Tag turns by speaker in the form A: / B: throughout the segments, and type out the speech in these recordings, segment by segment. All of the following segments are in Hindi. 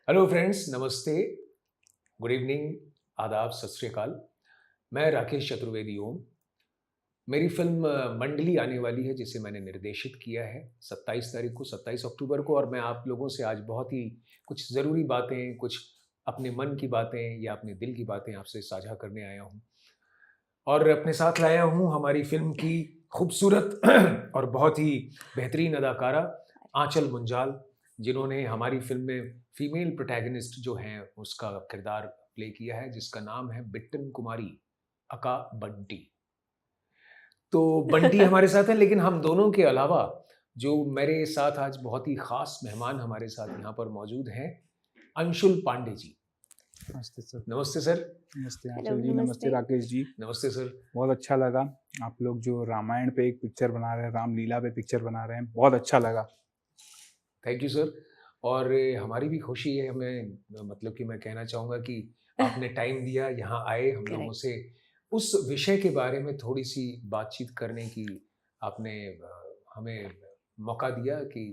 A: हेलो फ्रेंड्स, नमस्ते, गुड इवनिंग, आदाब, सत श्री अकाल। मैं राकेश चतुर्वेदी ओम। मेरी फ़िल्म मंडली आने वाली है जिसे मैंने निर्देशित किया है 27 तारीख को, 27 अक्टूबर को, और मैं आप लोगों से आज बहुत ही कुछ ज़रूरी बातें, कुछ अपने मन की बातें या अपने दिल की बातें आपसे साझा करने आया हूँ। और अपने साथ लाया हूँ हमारी फ़िल्म की खूबसूरत और बहुत ही बेहतरीन अदाकारा आँचल मुंजाल, जिन्होंने हमारी फ़िल्म में फीमेल प्रोटैगनिस्ट जो हैं उसका किरदार प्ले किया है, जिसका नाम है बिट्टन कुमारी अका बंटी। तो बंटी हमारे साथ हैं, लेकिन हम दोनों के अलावा जो मेरे साथ आज बहुत ही ख़ास मेहमान हमारे साथ यहाँ पर मौजूद हैं, अंशुल पांडे जी।
B: नमस्ते सर।
A: नमस्ते सर।
B: नमस्ते
C: हेलो,
B: आंचल जी, नमस्ते
C: नमस्ते।
B: राकेश जी।
A: नमस्ते सर।
B: बहुत अच्छा लगा आप लोग जो रामायण पे एक पिक्चर बना रहे हैं, रामलीला पे पिक्चर बना रहे हैं, बहुत अच्छा लगा।
A: Thank you sir. और हमारी भी खुशी है, हमें मतलब कि मैं कहना चाहूँगा कि आपने टाइम दिया, यहाँ आए हम लोगों
C: करेक्ट।
A: से उस विषय के बारे में थोड़ी-सी बातचीत करने की आपने हमें मौका दिया कि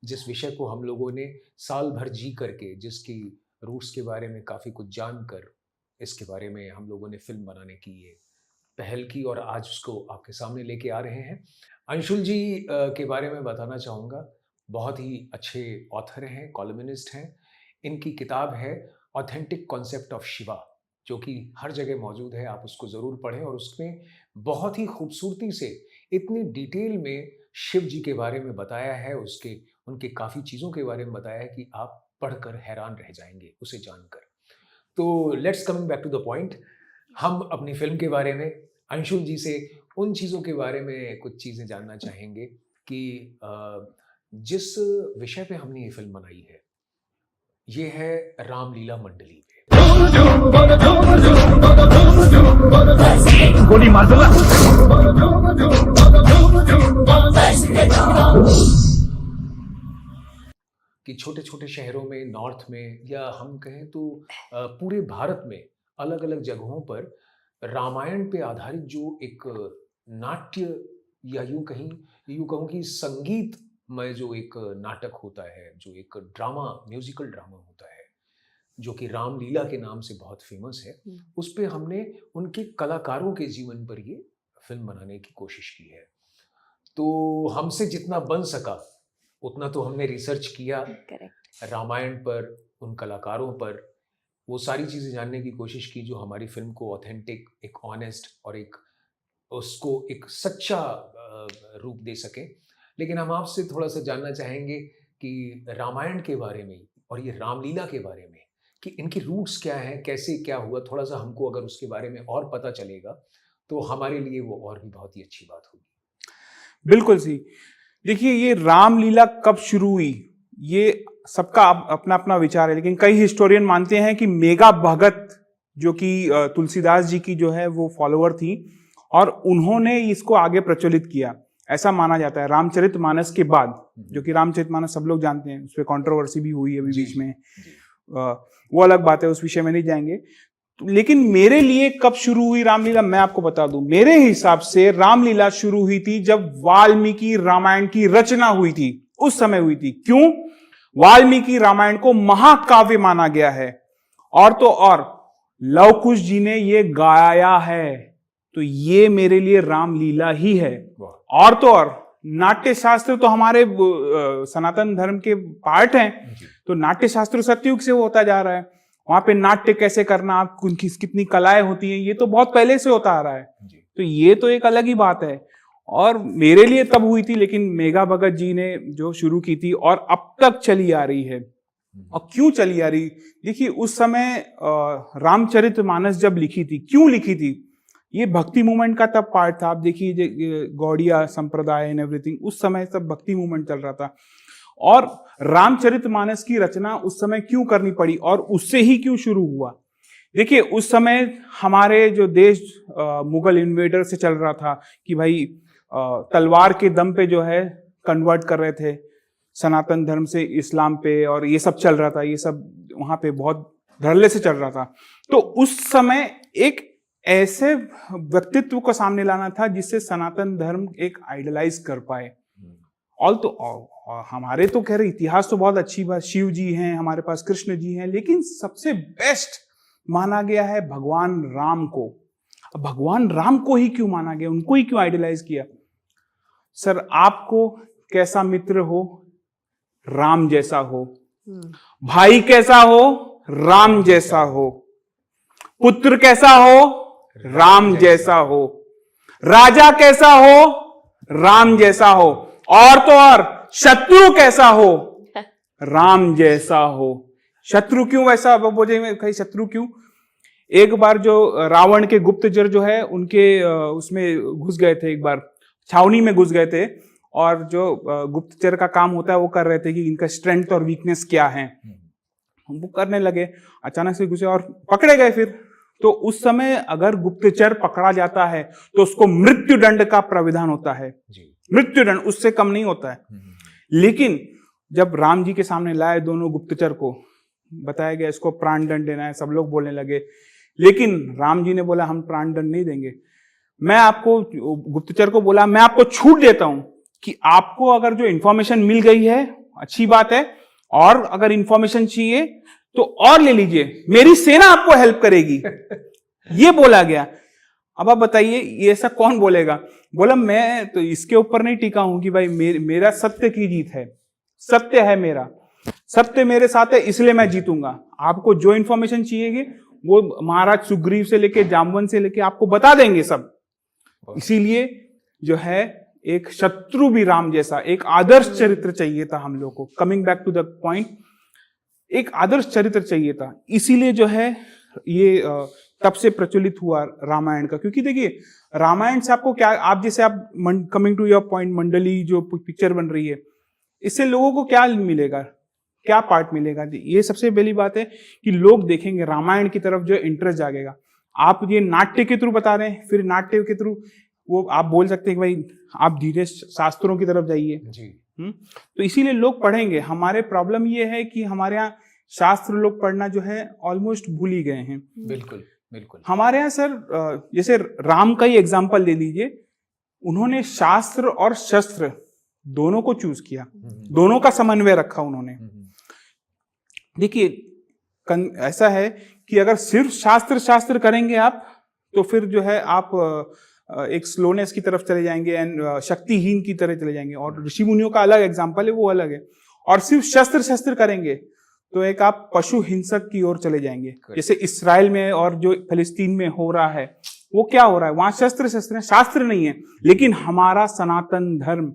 A: जिस विषय को हम लोगों ने साल भर जी करके, जिसकी रूट्स के बारे में काफ़ी कुछ जानकर, इसके बारे में हम लोगों ने फ़िल्म बनाने की ये पहल की और आज उसको आपके सामने लेके आ रहे हैं। अंशुल जी के बारे में बताना चाहूँगा, बहुत ही अच्छे ऑथर हैं, कॉलमनिस्ट हैं। इनकी किताब है ऑथेंटिक कॉन्सेप्ट ऑफ शिवा, जो कि हर जगह मौजूद है, आप उसको ज़रूर पढ़ें और उसमें बहुत ही खूबसूरती से इतनी डिटेल में शिव जी के बारे में बताया है, उसके उनके काफ़ी चीज़ों के बारे में बताया है कि आप पढ़कर हैरान रह जाएँगे उसे जानकर। तो let's coming back to the point, हम अपनी फ़िल्म के बारे में अंशुल जी से उन चीज़ों के बारे में कुछ चीज़ें जानना चाहेंगे कि जिस विषय पे हमने ये फ़िल्म बनाई है, ये है रामलीला मंडली पे।
B: गोली मार दूंगा।
A: कि छोटे-छोटे शहरों में, नॉर्थ में या हम कहें तो पूरे भारत में अलग-अलग जगहों पर रामायण पे आधारित जो एक नाट्य या यूँ कहूँ कि संगीतमय जो एक नाटक होता है, जो एक ड्रामा, म्यूज़िकल ड्रामा होता है, जो कि रामलीला के नाम से बहुत फ़ेमस है, उस पे हमने उनके कलाकारों के जीवन पर ये फ़िल्म बनाने की कोशिश की है। तो हमसे जितना बन सका, उतना तो हमने रिसर्च किया
C: करेक्ट।
A: रामायण पर, उन कलाकारों पर, वो सारी चीज़ें जानने की कोशिश की जो हमारी फ़िल्म को ऑथेंटिक, एक ऑनेस्ट और एक उसको एक सच्चा रूप दे सकें। लेकिन हम आपसे थोड़ा-सा जानना चाहेंगे कि रामायण के बारे में और ये रामलीला के बारे में कि इनकी रूट्स क्या हैं, कैसे क्या हुआ? थोड़ा-सा हमको अगर उसके बारे में और पता चलेगा, तो हमारे लिए वो और भी बहुत ही अच्छी बात होगी।
B: बिल्कुल सी। देखिए, ये रामलीला कब शुरू हुई, ये सबका अपना अपना विचार है, लेकिन कई हिस्टोरियन मानते हैं कि मेघा भगत जो कि तुलसीदास जी की जो है वो फॉलोअर थी और उन्होंने इसको आगे प्रचलित किया, ऐसा माना जाता है रामचरितमानस के बाद। जो कि रामचरितमानस सब लोग जानते हैं, उस पर कंट्रोवर्सी भी हुई अभी
A: जी,
B: बीच में,
A: जी।
B: वो अलग बात है, उस विषय में नहीं जाएंगे। लेकिन मेरे लिए कब शुरू हुई रामलीला, मैं आपको बता दूं। मेरे हिसाब से रामलीला शुरू हुई थी जब वाल्मीकि रामायण की रचना हुई थी, उस समय हुई थी। क्यों? वाल्मीकि रामायण को महाकाव्य माना गया है और तो और लव कुश जी ने ये गाया है, तो ये मेरे लिए रामलीला ही है। और तो और नाट्य शास्त्र तो हमारे सनातन धर्म के पार्ट हैं, तो नाट्य शास्त्र सतयुग से होता जा रहा है। वहां पे नाट्य कैसे करना, आप उनकी कितनी कलाएं होती हैं, ये तो बहुत पहले से होता आ रहा है। तो ये तो एक अलग ही बात है और मेरे लिए तब हुई थी, लेकिन मेघा भगत जी ने जो शुरू की थी और अब तक चली आ रही है। और क्यों चली आ रही? देखिए, उस समय रामचरितमानस जब लिखी थी, क्यों लिखी थी? ये भक्ति मूवमेंट का तब पार्ट था। आप देखिए गौड़िया संप्रदाय एंड एवरीथिंग, उस समय सब भक्ति मूवमेंट चल रहा था और रामचरितमानस की रचना उस समय क्यों करनी पड़ी और उससे ही क्यों शुरू हुआ? देखिए, उस समय हमारे जो देश मुगल इन्वेडर से चल रहा था कि भाई तलवार के दम पे जो है कन्वर्ट कर रहे थे सनातन धर्म से इस्लाम पे, और ये सब चल रहा था, ये सब वहां पे बहुत धड़ल्ले से चल रहा था। तो उस समय एक ऐसे व्यक्तित्व को सामने लाना था जिससे सनातन धर्म एक आइडलाइज कर पाए। ऑल तो और हमारे तो खैर इतिहास तो बहुत अच्छी बात, शिव जी हैं हमारे पास, कृष्ण जी हैं, लेकिन सबसे बेस्ट माना गया है भगवान राम को। अब भगवान राम को ही क्यों माना गया, उनको ही क्यों आइडलाइज किया? सर, आपको कैसा मित्र हो, राम जैसा हो। भाई कैसा हो, राम जैसा हो। पुत्र कैसा हो, राम जैसा हो। राजा कैसा हो, राम जैसा हो। और तो और शत्रु कैसा हो, राम जैसा हो। शत्रु क्यों वैसा, अब बोले कहीं शत्रु क्यों? एक बार जो रावण के गुप्तचर जो है उनके उसमें घुस गए थे, एक बार छावनी में घुस गए थे, और जो गुप्तचर का काम होता है वो कर रहे थे कि इनका स्ट्रेंथ और वीकनेस क्या है, वो करने लगे। अचानक से घुसे और पकड़े गए। फिर तो उस समय अगर गुप्तचर पकड़ा जाता है तो उसको मृत्युदंड का प्राविधान होता है, मृत्युदंड, उससे कम नहीं होता है। लेकिन जब राम जी के सामने लाए दोनों गुप्तचर को, बताया गया इसको प्राण दंड देना है, सब लोग बोलने लगे, लेकिन राम जी ने बोला हम प्राण दंड नहीं देंगे। मैं आपको, गुप्तचर को बोला, मैं आपको छूट देता हूं कि आपको अगर जो इंफॉर्मेशन मिल गई है अच्छी बात है, और अगर इंफॉर्मेशन चाहिए तो और ले लीजिए, मेरी सेना आपको हेल्प करेगी। ये बोला गया। अब आप बताइए ये ऐसा कौन बोलेगा? बोला मैं तो इसके ऊपर नहीं टिका हूं कि भाई मेरा सत्य की जीत है, सत्य है मेरा, सत्य मेरे साथ है, इसलिए मैं जीतूंगा। आपको जो इंफॉर्मेशन चाहिए वो महाराज सुग्रीव से लेके जामवंत से लेके आपको बता देंगे सब। इसीलिए जो है एक शत्रु भी राम जैसा, एक आदर्श चरित्र चाहिए था हम लोग को। Coming back to the point, एक आदर्श चरित्र चाहिए था। इसीलिए जो है ये तब से प्रचलित हुआ रामायण का। क्योंकि देखिए रामायण से आपको क्या, आप जैसे आप कमिंग टू योर पॉइंट, मंडली जो पिक्चर बन रही है, इससे लोगों को क्या मिलेगा, क्या पार्ट मिलेगा? ये सबसे पहली बात है कि लोग देखेंगे रामायण की तरफ, जो इंटरेस्ट जागेगा। आप ये नाट्य के थ्रू बता रहे हैं, फिर नाट्य के थ्रू वो आप बोल सकते हैं कि भाई आप धीरे शास्त्रों की तरफ जाइए जी। तो इसीलिए लोग पढ़ेंगे। हमारे प्रॉब्लम ये है कि हमारे यहाँ शास्त्र लोग पढ़ना जो है ऑलमोस्ट भूल ही गए हैं।
A: बिल्कुल बिल्कुल।
B: हमारे यहाँ सर जैसे राम का ही एग्जाम्पल ले लीजिए, उन्होंने शास्त्र और शस्त्र दोनों को चूज किया, दोनों का समन्वय रखा उन्होंने। देखिए ऐसा है कि अगर सिर्फ शास्त्र करेंगे आप, तो फिर जो है आप एक स्लोनेस की तरफ चले जाएंगे एंड शक्तिहीन की तरह चले जाएंगे। और ऋषि मुनियों का अलग एग्जाम्पल है, वो अलग है। और सिर्फ शस्त्र करेंगे तो एक आप पशु हिंसक की ओर चले जाएंगे। जैसे इसराइल में और जो फिलिस्तीन में हो रहा है, वो क्या हो रहा है? वहां शस्त्र है, शास्त्र नहीं है। लेकिन हमारा सनातन धर्म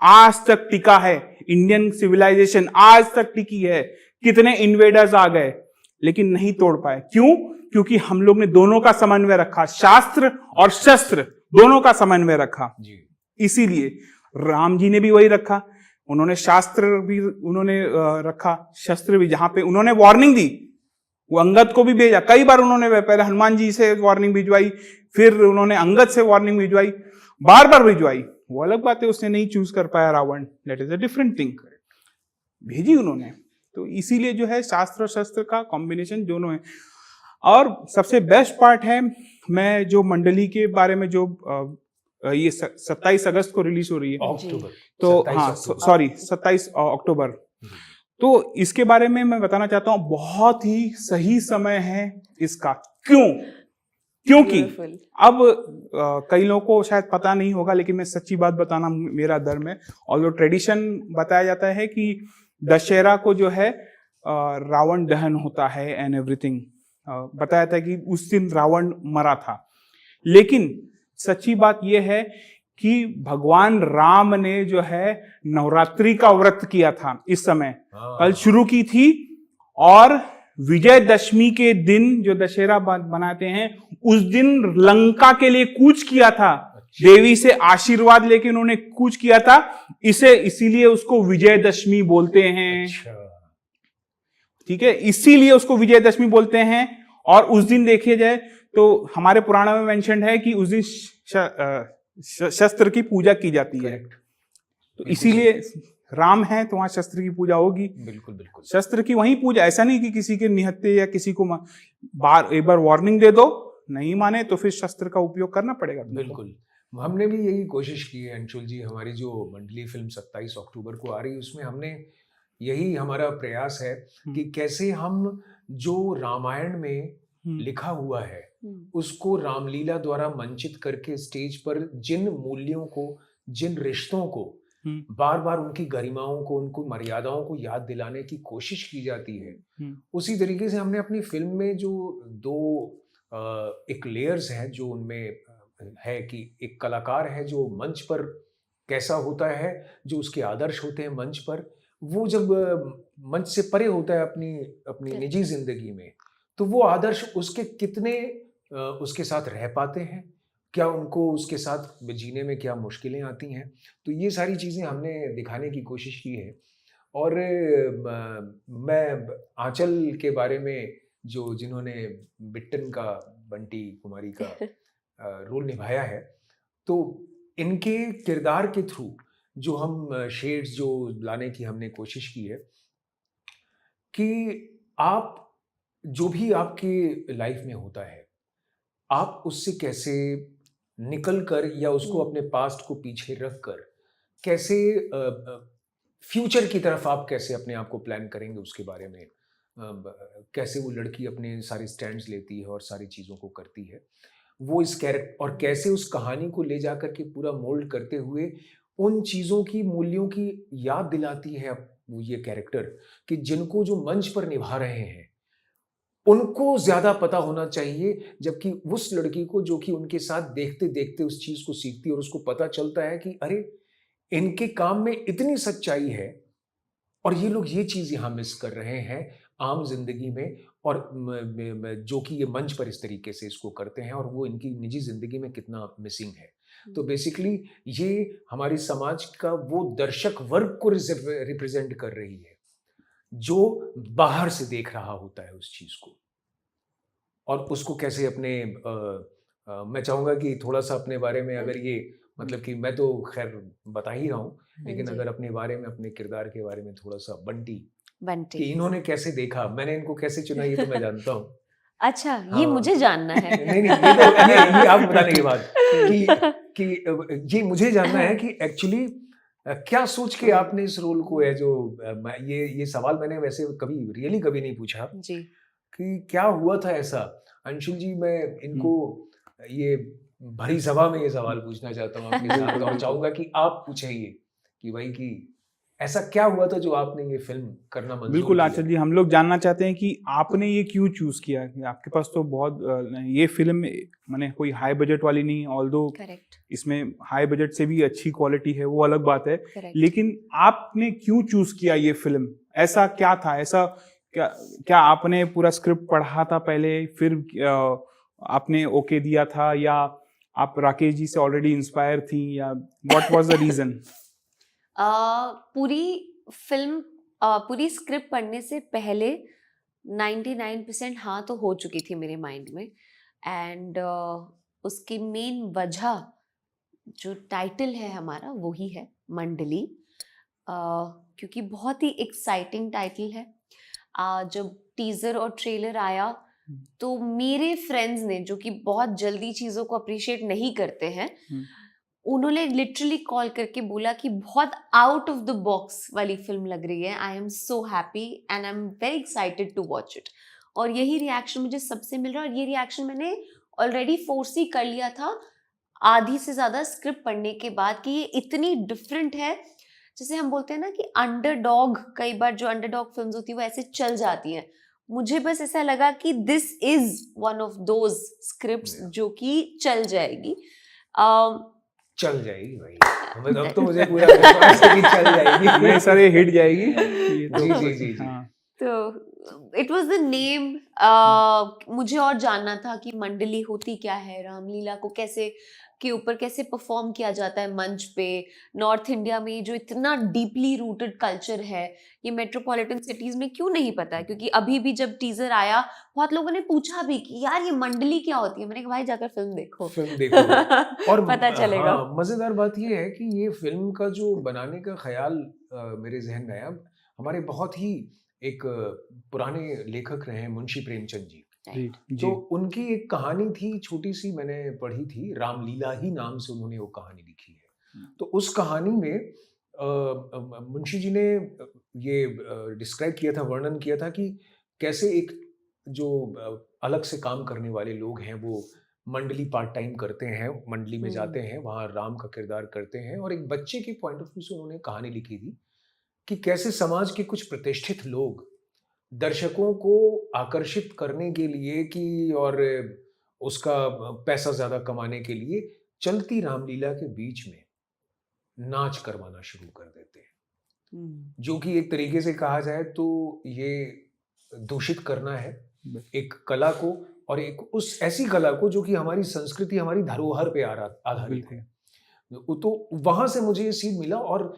B: आज तक टिका है, इंडियन सिविलाइजेशन आज तक टिकी है। कितने इन्वेडर्स आ गए लेकिन नहीं तोड़ पाए। क्यों? क्योंकि हम लोग ने दोनों का समन्वय रखा, शास्त्र और शस्त्र दोनों का समन्वय रखा जी। इसीलिए राम जी ने भी वही रखा, उन्होंने शास्त्र भी उन्होंने रखा, शस्त्र भी। जहां पे उन्होंने वार्निंग दी, वो अंगद को भी भेजा कई बार। उन्होंने पहले हनुमान जी से वार्निंग भिजवाई, फिर उन्होंने अंगद से वार्निंग भिजवाई, बार बार भिजवाई। वो अलग बात है, उसने नहीं चूज कर पाया Ravan, that is a different thing. भेजी उन्होंने। तो इसीलिए जो है शास्त्र और शस्त्र का कॉम्बिनेशन दोनों है। और सबसे बेस्ट पार्ट है, मैं जो मंडली के बारे में जो ये 27 अगस्त को रिलीज हो रही है
A: अक्टूबर,
B: तो हाँ सॉरी 27 अक्टूबर, तो इसके बारे में मैं बताना चाहता हूँ, बहुत ही सही समय है इसका। क्यों? क्योंकि अब कई लोगों को शायद पता नहीं होगा, लेकिन मैं सच्ची बात बताना मेरा धर्म है। और जो ट्रेडिशन बताया जाता है कि दशहरा को जो है रावण दहन होता है एंड एवरीथिंग, बताया था कि उस दिन रावण मरा था। लेकिन सच्ची बात यह है कि भगवान राम ने जो है नवरात्रि का व्रत किया था इस समय, कल शुरू की थी, और विजयदशमी के दिन जो दशहरा बनाते हैं, उस दिन लंका के लिए कूच किया था। देवी से आशीर्वाद लेके उन्होंने कूच किया था, इसीलिए उसको विजयदशमी बोलते हैं। ठीक है, इसीलिए उसको विजयदशमी बोलते हैं। और उस दिन देखिए जाए तो हमारे पुराणों में मेंशन है कि उस दिन शस्त्र की पूजा की जाती है। तो इसीलिए राम है तो वहां शस्त्र की पूजा होगी।
A: बिल्कुल बिल्कुल,
B: शस्त्र की वही पूजा। ऐसा नहीं कि किसी के निहत्थे या किसी को एक बार वार्निंग दे दो, नहीं माने तो फिर शस्त्र का उपयोग करना पड़ेगा।
A: बिल्कुल। हमने भी यही कोशिश की है अंशुल जी। हमारी जो मंडली फिल्म 27 अक्टूबर को आ रही है, उसमें हमने यही हमारा प्रयास है कि कैसे हम जो रामायण में लिखा हुआ है उसको रामलीला द्वारा मंचित करके स्टेज पर जिन मूल्यों को, जिन रिश्तों को बार बार उनकी गरिमाओं को, उनको मर्यादाओं को याद दिलाने की कोशिश की जाती है, उसी तरीके से हमने अपनी फिल्म में जो दो एक लेयर्स हैं जो उनमें है कि एक कलाकार है जो मंच पर कैसा होता है, जो उसके आदर्श होते हैं मंच पर, वो जब मंच से परे होता है अपनी अपनी निजी जिंदगी में, तो वो आदर्श उसके कितने उसके साथ रह पाते हैं, क्या उनको उसके साथ जीने में क्या मुश्किलें आती हैं। तो ये सारी चीज़ें हमने दिखाने की कोशिश की है। और मैं आंचल के बारे में, जो जिन्होंने बिट्टन का, बंटी कुमारी का रोल निभाया है, तो इनके किरदार के थ्रू जो हम शेड्स जो लाने की हमने कोशिश की है कि आप जो भी आपकी लाइफ में होता है, आप उससे कैसे निकल कर या उसको अपने पास्ट को पीछे रख कर कैसे फ्यूचर की तरफ आप कैसे अपने आप को प्लान करेंगे, उसके बारे में कैसे वो लड़की अपने सारे स्टैंड्स लेती है और सारी चीज़ों को करती है, वो इस कैरेक्टर, और कैसे उस कहानी को ले जाकर के पूरा मोल्ड करते हुए उन चीज़ों की, मूल्यों की याद दिलाती है वो ये कैरेक्टर, कि जिनको जो मंच पर निभा रहे हैं उनको ज़्यादा पता होना चाहिए, जबकि उस लड़की को जो कि उनके साथ देखते देखते उस चीज़ को सीखती है और उसको पता चलता है कि अरे इनके काम में इतनी सच्चाई है और ये लोग ये चीज़ यहाँ मिस कर रहे हैं आम जिंदगी में, और जो कि ये मंच पर इस तरीके से इसको करते हैं और वो इनकी निजी जिंदगी में कितना मिसिंग है। तो बेसिकली ये हमारी समाज का वो दर्शक वर्ग को रिप्रेजेंट कर रही है जो बाहर से देख रहा होता है उस चीज को, और उसको कैसे अपने मैं चाहूंगा कि थोड़ा सा अपने बारे में, अगर ये मतलब कि मैं तो खैर बता ही रहा हूँ, लेकिन अगर अपने बारे में, अपने किरदार के बारे में थोड़ा सा, बंटी कि इन्होंने कैसे देखा, मैंने इनको कैसे चुना, ये तो मैं जानता हूँ।
C: अच्छा, ये मुझे जानना है।
A: नहीं ये आप बताने के बाद कि ये मुझे जानना है कि एक्चुअली क्या सोच के आपने इस रोल को है, जो ये सवाल मैंने वैसे कभी कभी नहीं पूछा
C: जी,
A: कि क्या हुआ था ऐसा। अंशुल जी, मैं इनको ये भरी सभा में ये सवाल पूछना चाहता हूँ आपके साथ, और चाहूंगा कि आप पूछें ये कि भाई कि ऐसा क्या हुआ था जो आपने ये फिल्म करना मंजूर
B: बिल्कुल
A: किया?
B: आचार्य जी, हम लोग जानना चाहते हैं कि आपने ये क्यों चूज किया। आपके पास तो बहुत ये फिल्म माने कोई हाई बजट वाली नहीं, ऑल्दो इसमें हाई बजट से भी अच्छी क्वालिटी है, वो अलग बात है, लेकिन आपने क्यों चूज किया ये फिल्म? ऐसा क्या था, ऐसा क्या आपने पूरा स्क्रिप्ट पढ़ा था पहले, फिर आपने ओके दिया था, या आप राकेश जी से ऑलरेडी इंस्पायर थी, या व्हाट वाज द रीजन?
C: पूरी फिल्म, पूरी स्क्रिप्ट पढ़ने से पहले 99% हाँ तो हो चुकी थी मेरे माइंड में। एंड उसकी मेन वजह, जो टाइटल है हमारा, वो ही है मंडली, क्योंकि बहुत ही एक्साइटिंग टाइटल है। जब टीजर और ट्रेलर आया तो मेरे फ्रेंड्स ने, जो कि बहुत जल्दी चीज़ों को अप्रिशिएट नहीं करते हैं, उन्होंने लिटरली कॉल करके बोला कि बहुत आउट ऑफ द बॉक्स वाली फिल्म लग रही है, I am so happy and I am very excited to watch it. और यही रिएक्शन मुझे सबसे मिल रहा है, और ये रिएक्शन मैंने ऑलरेडी फोर्स ही कर लिया था आधी से ज़्यादा स्क्रिप्ट पढ़ने के बाद, कि ये इतनी डिफरेंट है। जैसे हम बोलते हैं ना कि अंडरडॉग, कई बार जो अंडरडॉग फिल्म्स होती है वो ऐसे चल जाती हैं, मुझे बस ऐसा लगा कि this is one of those scripts जो कि चल जाएगी।
A: चल जाएगी भाई, अब तो मुझे पूरा विश्वास है कि चल जाएगी।
B: नहीं सर, ये हिट जाएगी।
A: जी जी।
C: तो इट वाज द नेम। मुझे और जानना था कि मंडली होती क्या है, रामलीला को कैसे के ऊपर कैसे परफॉर्म किया जाता है मंच पे। नॉर्थ इंडिया में जो इतना डीपली रूटेड कल्चर है, ये मेट्रोपॉलिटन सिटीज में क्यों नहीं पता है? क्योंकि अभी भी जब टीजर आया, बहुत लोगों ने पूछा भी कि यार ये मंडली क्या होती है। मैंने कहा भाई जाकर फिल्म देखो
A: और
C: पता चलेगा।
A: मजेदार बात ये है कि ये फिल्म का जो बनाने का ख्याल मेरे जहन में आया, हमारे बहुत ही एक पुराने लेखक रहे हैं मुंशी प्रेमचंद जी,
C: टाइम।
A: तो उनकी एक कहानी थी छोटी सी, मैंने पढ़ी थी, रामलीला ही नाम से उन्होंने वो कहानी लिखी है। तो उस कहानी में मुंशी जी ने ये डिस्क्राइब किया था, वर्णन किया था कि कैसे एक जो अलग से काम करने वाले लोग हैं वो मंडली पार्ट टाइम करते हैं, मंडली में जाते हैं, वहाँ राम का किरदार करते हैं, और एक बच्चे के पॉइंट ऑफ व्यू से उन्होंने कहानी लिखी थी कि कैसे समाज के कुछ प्रतिष्ठित लोग दर्शकों को आकर्षित करने के लिए कि और उसका पैसा ज़्यादा कमाने के लिए चलती रामलीला के बीच में नाच करवाना शुरू कर देते हैं, जो कि एक तरीके से कहा जाए तो ये दूषित करना है एक कला को, और एक उस ऐसी कला को जो कि हमारी संस्कृति, हमारी धरोहर पे आधारित है। तो वहां से मुझे ये सीन मिला, और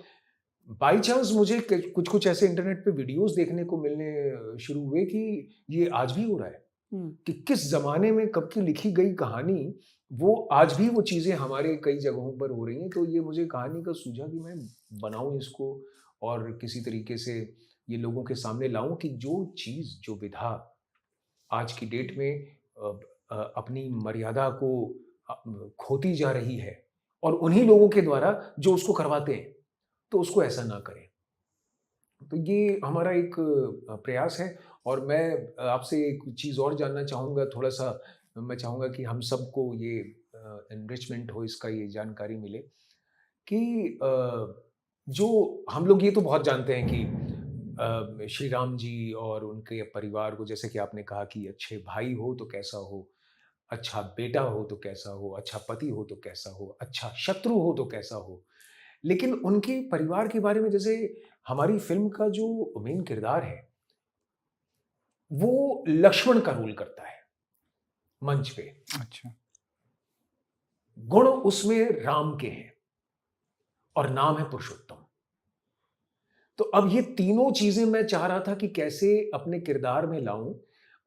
A: बाई चांस मुझे कुछ ऐसे इंटरनेट पे वीडियोस देखने को मिलने शुरू हुए कि ये आज भी हो रहा है, कि किस जमाने में कब की लिखी गई कहानी वो आज भी वो चीजें हमारे कई जगहों पर हो रही हैं। तो ये मुझे कहानी का सूझा कि मैं बनाऊं इसको और किसी तरीके से ये लोगों के सामने लाऊं कि जो चीज, जो विधा आज की डेट में अपनी मर्यादा को खोती जा रही है, और उन्हीं लोगों के द्वारा जो उसको करवाते हैं, तो उसको ऐसा ना करें। तो ये हमारा एक प्रयास है। और मैं आपसे एक चीज़ और जानना चाहूँगा, थोड़ा सा मैं चाहूँगा कि हम सबको ये एनरिचमेंट हो, इसका ये जानकारी मिले कि जो हम लोग ये तो बहुत जानते हैं कि श्री राम जी और उनके परिवार को, जैसे कि आपने कहा कि अच्छे भाई हो तो कैसा हो, अच्छा बेटा हो तो कैसा हो, अच्छा पति हो तो कैसा हो, अच्छा शत्रु हो तो कैसा हो, लेकिन उनके परिवार के बारे में, जैसे हमारी फिल्म का जो मेन किरदार है वो लक्ष्मण का रोल करता है मंच पे।
B: अच्छा।
A: गुण उसमें राम के हैं और नाम है पुरुषोत्तम। तो अब ये तीनों चीजें मैं चाह रहा था कि कैसे अपने किरदार में लाऊं,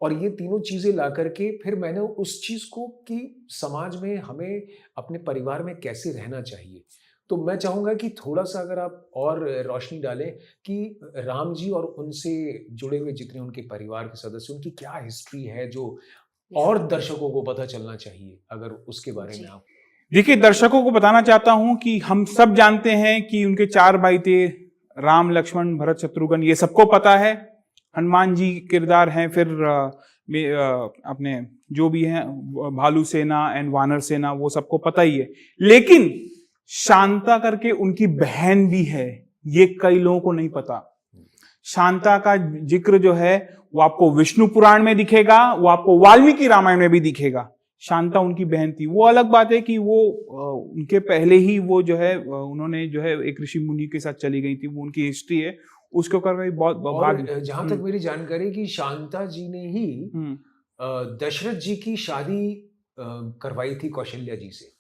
A: और ये तीनों चीजें ला करके फिर मैंने उस चीज को कि समाज में हमें अपने परिवार में कैसे रहना चाहिए। तो मैं चाहूंगा कि थोड़ा सा अगर आप और रोशनी डालें कि राम जी और उनसे जुड़े हुए जितने उनके परिवार के सदस्य, उनकी क्या हिस्ट्री है जो और दर्शकों को पता चलना चाहिए, अगर उसके बारे में आप।
B: देखिए, दर्शकों को बताना चाहता हूं कि हम सब जानते हैं कि उनके 4 भाई थे, राम, लक्ष्मण, भरत, शत्रुघ्न, ये सबको पता है। हनुमान जी किरदार हैं, फिर अपने जो भी हैं भालू सेना एंड वानर सेना, वो सबको पता ही है। लेकिन शांता करके उनकी बहन भी है, ये कई लोगों को नहीं पता। शांता का जिक्र जो है वो आपको विष्णु पुराण में दिखेगा, वो आपको वाल्मीकि रामायण में भी दिखेगा। शांता उनकी बहन थी। वो अलग बात है कि वो उनके पहले ही वो जो है उन्होंने जो है एक ऋषि मुनि के साथ चली गई थी, वो उनकी हिस्ट्री है, उसके ऊपर बहुत।
A: जहां तक मेरी जानकारी कि शांता जी ने ही दशरथ जी की शादी करवाई थी कौशल्या जी से,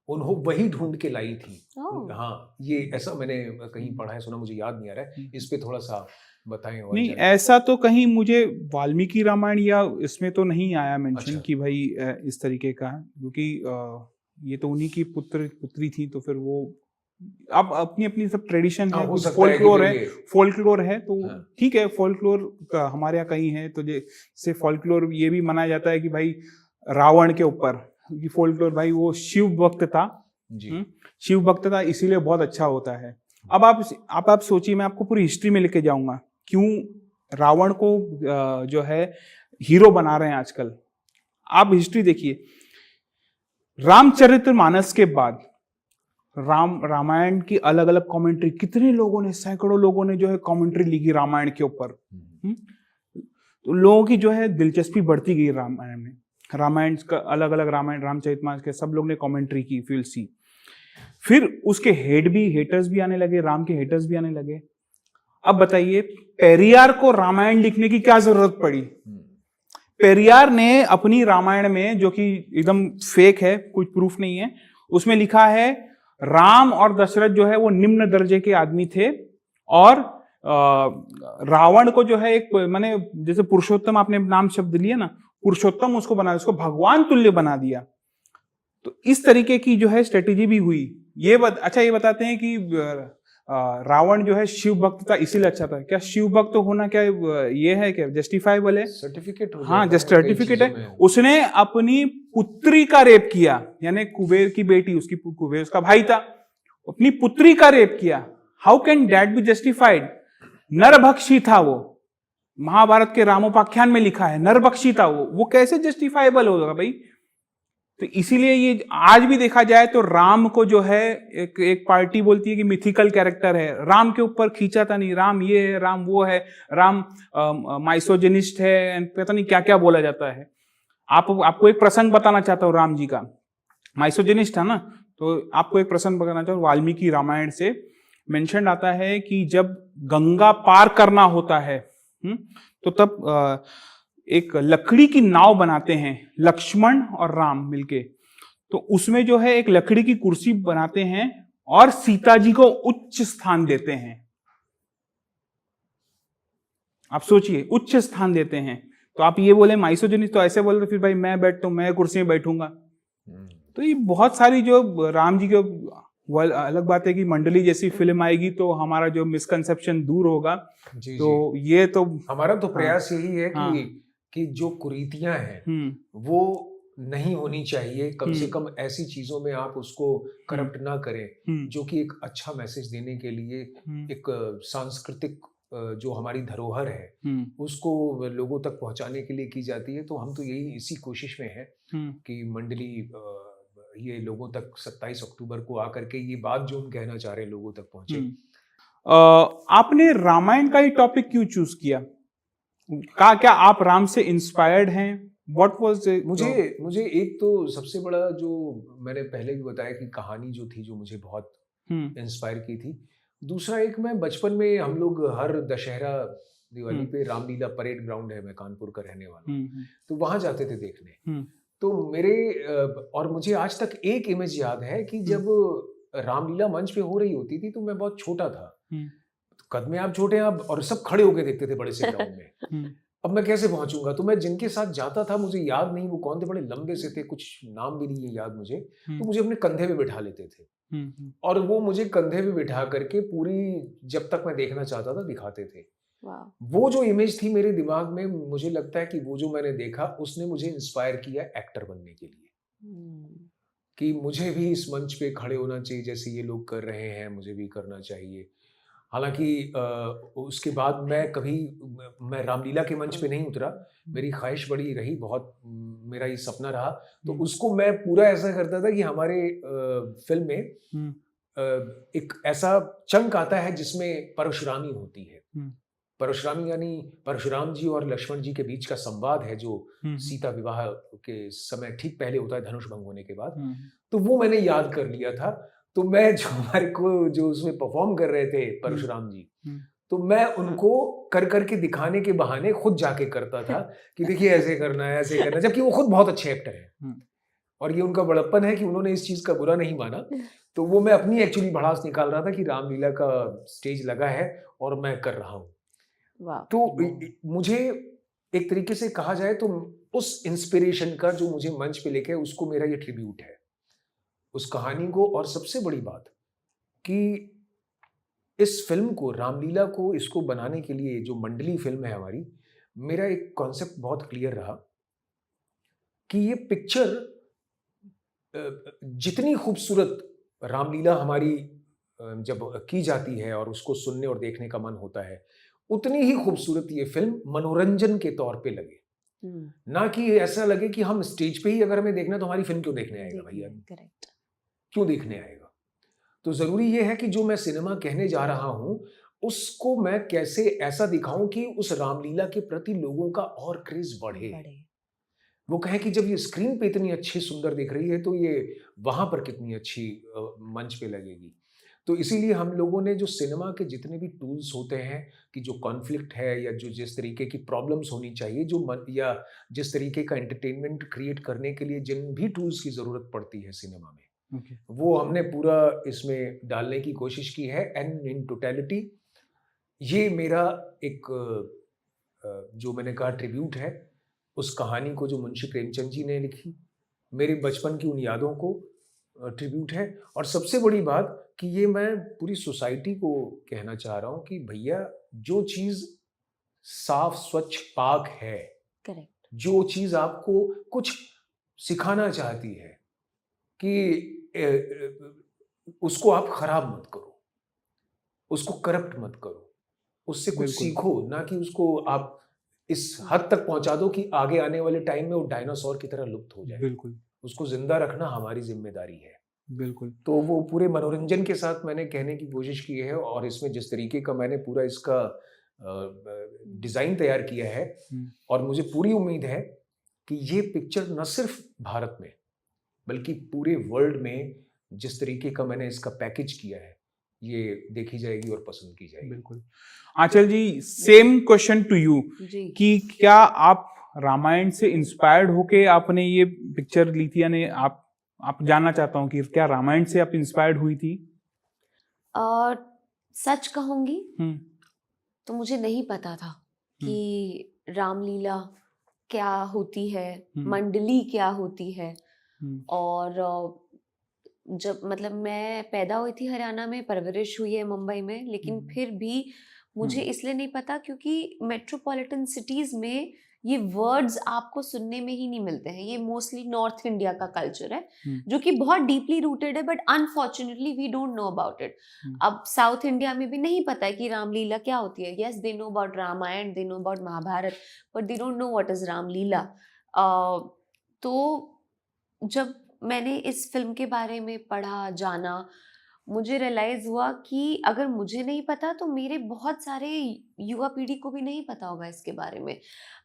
A: उन्होंने वही ढूंढ के लाई थी। हाँ, ये ऐसा मैंने कहीं पढ़ा है, सुना, मुझे याद नहीं आ रहा है। इस पे थोड़ा सा बताएं। और
B: नहीं, ऐसा तो कहीं मुझे वाल्मीकि रामायण या इसमें तो नहीं आया मेंशन। अच्छा। कि भाई इस तरीके का, क्योंकि ये तो उन्हीं की पुत्री थी, तो फिर वो अब अपनी अपनी सब ट्रेडिशन है, फोल्कलोर है तो ठीक है। फोल्कलोर हमारे यहाँ कहीं है, तो जैसे फोल्कलोर ये भी मनाया जाता है कि भाई रावण के ऊपर, क्योंकि फोल्कलोर भाई वो शिव भक्त था जी, शिव भक्त था, इसीलिए बहुत अच्छा होता है। अब आप सोचिए, मैं आपको पूरी हिस्ट्री में लेके जाऊंगा क्यों रावण को जो है हीरो बना रहे हैं आजकल। आप हिस्ट्री देखिए, रामचरितमानस के बाद रामायण की अलग अलग कमेंट्री, कितने लोगों ने, सैकड़ों लोगों ने जो है कमेंट्री लिखी रामायण के ऊपर। तो लोगों की जो है दिलचस्पी बढ़ती गई रामायण में। रामायण का अलग अलग, रामायण, रामचरितमानस के सब लोग ने कमेंट्री की, फील सी। फिर उसके हेटर्स भी आने लगे, राम के हेटर्स भी आने लगे। अब बताइए, पेरियार को रामायण लिखने की क्या जरूरत पड़ी? पेरियार ने अपनी रामायण में, जो कि एकदम फेक है, कुछ प्रूफ नहीं है, उसमें लिखा है राम और दशरथ जो है वो निम्न दर्जे के आदमी थे, और रावण को जो है एक, माने जैसे पुरुषोत्तम आपने नाम शब्द लिया ना, पुरुषोत्तम उसको बना, उसको भगवान तुल्य बना दिया। तो इस तरीके की जो है स्ट्रेटेजी भी हुई। अच्छा, ये बताते हैं कि रावण जो है शिव भक्त था इसीलिए अच्छा था। क्या शिव भक्त होना क्या ये है, क्या जस्टिफाइबल है?
A: सर्टिफिकेट हो
B: हाँ,
A: जाता
B: जस्ट
A: है कई
B: सर्टिफिकेट है।
A: चीजों में।
B: उसने अपनी पुत्री का रेप किया, यानी कुबेर की बेटी, उसकी कुबेर उसका भाई था, अपनी पुत्री का रेप किया। How can that be justified? नरभक्षी था वो, महाभारत के रामोपाख्यान में लिखा है नरभक्षी था वो कैसे जस्टिफाइबल होगा भाई? तो इसीलिए ये आज भी देखा जाए तो राम को जो है एक पार्टी बोलती है कि मिथिकल कैरेक्टर है, राम के ऊपर खींचा था नहीं, राम ये है, राम वो है, राम माइसोजेनिस्ट है, एंड पता नहीं क्या क्या बोला जाता है। आपको एक प्रसंग बताना चाहता हूँ राम जी का, माइसोजेनिस्ट था ना, तो आपको एक प्रसंग बताना चाहता हूँ। वाल्मीकि रामायण से मेंशन आता है कि जब गंगा पार करना होता है तो तब एक लकड़ी की नाव बनाते हैं लक्ष्मण और राम मिलके। तो उसमें जो है एक लकड़ी की कुर्सी बनाते हैं और सीता जी को उच्च स्थान देते हैं। आप सोचिए, उच्च स्थान देते हैं। तो आप ये बोले माइसोजेनिस्ट, तो ऐसे बोले तो फिर भाई मैं बैठता हूं, मैं कुर्सी में बैठूंगा। तो ये बहुत सारी जो राम जी के, अलग बात है कि मंडली जैसी फिल्म आएगी तो हमारा जो मिसकंसेप्शन दूर होगा।
A: जी,
B: तो
A: जी।
B: ये तो
A: हमारा तो प्रयास यही है
B: हाँ।
A: कि जो कुरीतियां हैं वो नहीं होनी चाहिए, कम से कम ऐसी चीजों में आप उसको करप्ट ना करें, जो कि एक अच्छा मैसेज देने के लिए एक सांस्कृतिक जो हमारी धरोहर है उसको लोगों तक पहुंचाने के लिए की जाती है। तो हम तो यही इसी कोशिश में है कि मंडली ये लोगों तक 27 अक्टूबर को आकर के ये बात जो हम कहना चाह रहे हैं लोगों तक पहुंचे।
B: आपने रामायण का ही टॉपिक क्यों चूज किया? क्या आप राम से इंस्पायर्ड हैं? What was it?
A: मुझे एक तो सबसे बड़ा जो मैंने पहले भी बताया कि कहानी जो थी जो मुझे बहुत इंस्पायर की थी। दूसरा एक, मैं बचपन में हम लोग हर दशहरा दिवाली पे रामलीला परेड ग्राउंड है, मैं कानपुर का रहने वाला हूँ, तो वहां जाते थे देखने। तो मेरे और मुझे आज तक एक इमेज याद है कि जब रामलीला मंच पे हो रही होती थी तो मैं बहुत छोटा था, कद में आप छोटे हैं आप, और सब खड़े होके देखते थे बड़े से ग्राउंड में। अब मैं कैसे पहुंचूंगा? तो मैं जिनके साथ जाता था मुझे याद नहीं वो कौन थे, बड़े लंबे से थे, कुछ नाम भी नहीं है याद मुझे, तो मुझे अपने कंधे पे बिठा लेते थे और वो मुझे कंधे पे बिठा करके पूरी जब तक मैं देखना चाहता था दिखाते थे। वो जो इमेज थी मेरे दिमाग में, मुझे लगता है कि वो जो मैंने देखा उसने मुझे इंस्पायर किया एक्टर बनने के लिए, कि मुझे भी इस मंच पे खड़े होना चाहिए जैसे ये लोग कर रहे हैं, मुझे भी करना चाहिए। हालांकि उसके बाद मैं रामलीला के मंच पे नहीं उतरा, मेरी ख्वाहिश बड़ी रही, बहुत मेरा ये सपना रहा, तो उसको मैं पूरा ऐसा करता था कि हमारे फिल्म में एक ऐसा चंक आता है जिसमें परशुरामी होती है। परशुरामी यानी परशुराम जी और लक्ष्मण जी के बीच का संवाद है जो सीता विवाह के समय ठीक पहले होता है, धनुष भंग होने के बाद। तो वो मैंने याद कर लिया था। तो मैं जो उसमें परफॉर्म कर रहे थे परशुराम जी, तो मैं उनको कर करके दिखाने के बहाने खुद जाके करता था कि देखिए ऐसे करना है, ऐसे करना है, जबकि वो खुद बहुत अच्छे एक्टर हैं और ये उनका बड़प्पन है कि उन्होंने इस चीज का बुरा नहीं माना। तो वो मैं अपनी एक्चुअली भड़ास निकाल रहा था कि रामलीला का स्टेज लगा है और मैं कर रहा हूँ। तो मुझे एक तरीके से कहा जाए तो उस इंस्पिरेशन का जो मुझे मंच पे लेके, उसको मेरा ये ट्रिब्यूट है उस कहानी को। और सबसे बड़ी बात कि इस फिल्म को, रामलीला को, इसको बनाने के लिए जो मंडली फिल्म है हमारी, मेरा एक कॉन्सेप्ट बहुत क्लियर रहा कि ये पिक्चर जितनी खूबसूरत रामलीला हमारी जब की जाती है और उसको सुनने और देखने का मन होता है, उतनी ही खूबसूरत ये फिल्म मनोरंजन के तौर पे लगे, ना कि ऐसा लगे कि हम स्टेज पे ही अगर हमें देखना तो हमारी फिल्म क्यों देखने आएगा भैया, क्यों देखने आएगा। तो जरूरी ये है कि जो मैं सिनेमा कहने जा रहा हूं उसको मैं कैसे ऐसा दिखाऊं कि उस रामलीला के प्रति लोगों का और क्रेज बढ़े। वो कहें कि जब ये स्क्रीन पे इतनी अच्छी सुंदर दिख रही है तो ये वहां पर कितनी अच्छी मंच पे लगेगी। तो इसीलिए हम लोगों ने जो सिनेमा के जितने भी टूल्स होते हैं कि जो कॉन्फ्लिक्ट है या जो जिस तरीके की प्रॉब्लम्स होनी चाहिए, या जिस तरीके का एंटरटेनमेंट क्रिएट करने के लिए जिन भी टूल्स की ज़रूरत पड़ती है सिनेमा में, वो हमने पूरा इसमें डालने की कोशिश की है। एंड इन टोटलिटी ये मेरा एक जो मैंने कहा ट्रिब्यूट है उस कहानी को जो मुंशी प्रेमचंद जी ने लिखी, मेरे बचपन की उन यादों को ट्रिब्यूट है। और सबसे बड़ी बात कि ये मैं पूरी सोसाइटी को कहना चाह रहा हूँ कि भैया जो चीज़ साफ स्वच्छ पाक है,
C: करेक्ट,
A: जो चीज़ आपको कुछ सिखाना चाहती है कि उसको आप खराब मत करो, उसको करप्ट मत करो, उससे कुछ
B: बिल्कुल।
A: सीखो, ना कि उसको आप इस हद तक पहुंचा दो कि आगे आने वाले टाइम में वो डायनासोर की तरह लुप्त हो जाए।
B: बिल्कुल
A: उसको जिंदा रखना हमारी जिम्मेदारी है।
B: बिल्कुल।
A: तो वो पूरे मनोरंजन के साथ मैंने कहने की कोशिश की है, और इसमें जिस तरीके का मैंने पूरा इसका डिज़ाइन तैयार किया है, और मुझे पूरी उम्मीद है कि ये पिक्चर न सिर्फ भारत में बल्कि पूरे वर्ल्ड में जिस तरीके का मैंने इसका पैकेज किया है, ये देखी जाएगी और पसंद की जाएगी।
B: बिल्कुल। आंचल जी, सेम क्वेश्चन टू यू
C: जी।
B: कि क्या आप रामायण से इंस्पायर्ड होके आपने ये पिक्चर ली थी, यानी आप जानना चाहता हूँ कि क्या रामायण से आप इंस्पायर्ड हुई थी?
C: और सच कहूंगी
B: हम्म
C: तो मुझे नहीं पता था कि रामलीला क्या होती है, मंडली क्या होती है। और जब मतलब मैं पैदा हुई थी हरियाणा में, परवरिश हुई है मुंबई में, लेकिन फिर भी मुझे इसलिए नहीं पता क्योंकि मेट्रोपॉलिटन सिटीज में ये वर्ड्स आपको सुनने में ही नहीं मिलते हैं। ये मोस्टली नॉर्थ इंडिया का कल्चर है जो कि बहुत डीपली रूटेड है, but unfortunately we don't know about it. अब साउथ इंडिया में भी नहीं पता है कि रामलीला क्या होती है। Yes, they know about Ramayan, they know about Mahabharat, but they don't know what is Ramlila. तो जब मैंने इस फिल्म के बारे में पढ़ा, जाना, मुझे रियलाइज हुआ कि अगर मुझे नहीं पता तो मेरे बहुत सारे युवा पीढ़ी को भी नहीं पता होगा इसके बारे में।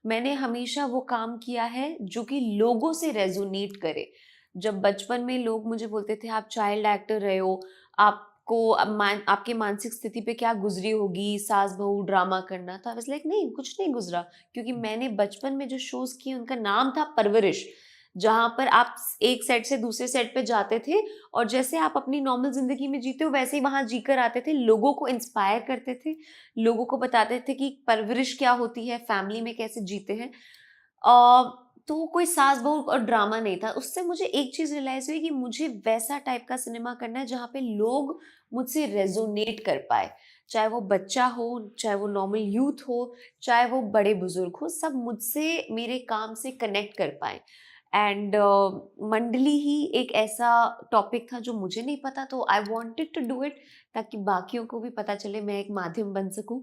C: मैंने हमेशा वो काम किया है जो कि लोगों से रेजोनेट करे। जब बचपन में लोग मुझे बोलते थे आप चाइल्ड एक्टर रहे हो, आपको आपके मानसिक स्थिति पे क्या गुजरी होगी सास बहू ड्रामा करना, तो आई वाज लाइक नहीं, कुछ नहीं गुजरा, क्योंकि मैंने बचपन में जो शोज किए उनका नाम था परवरिश, जहां पर आप एक सेट से दूसरे सेट पे जाते थे और जैसे आप अपनी नॉर्मल जिंदगी में जीते हो वैसे ही वहां जीकर आते थे, लोगों को इंस्पायर करते थे, लोगों को बताते थे कि परवरिश क्या होती है, फैमिली में कैसे जीते हैं। तो कोई सास बहू और ड्रामा नहीं था। उससे मुझे एक चीज रियलाइज हुई कि मुझे वैसा टाइप का सिनेमा करना है जहाँ पे लोग मुझसे रेजोनेट कर पाए, चाहे वो बच्चा हो, चाहे वो नॉर्मल यूथ हो, चाहे वो बड़े बुजुर्ग हो, सब मुझसे मेरे काम से कनेक्ट कर पाए। एंड मंडली ही एक ऐसा टॉपिक था जो मुझे नहीं पता, तो I wanted to do it ताकि बाकियों को भी पता चले, मैं एक माध्यम बन सकूं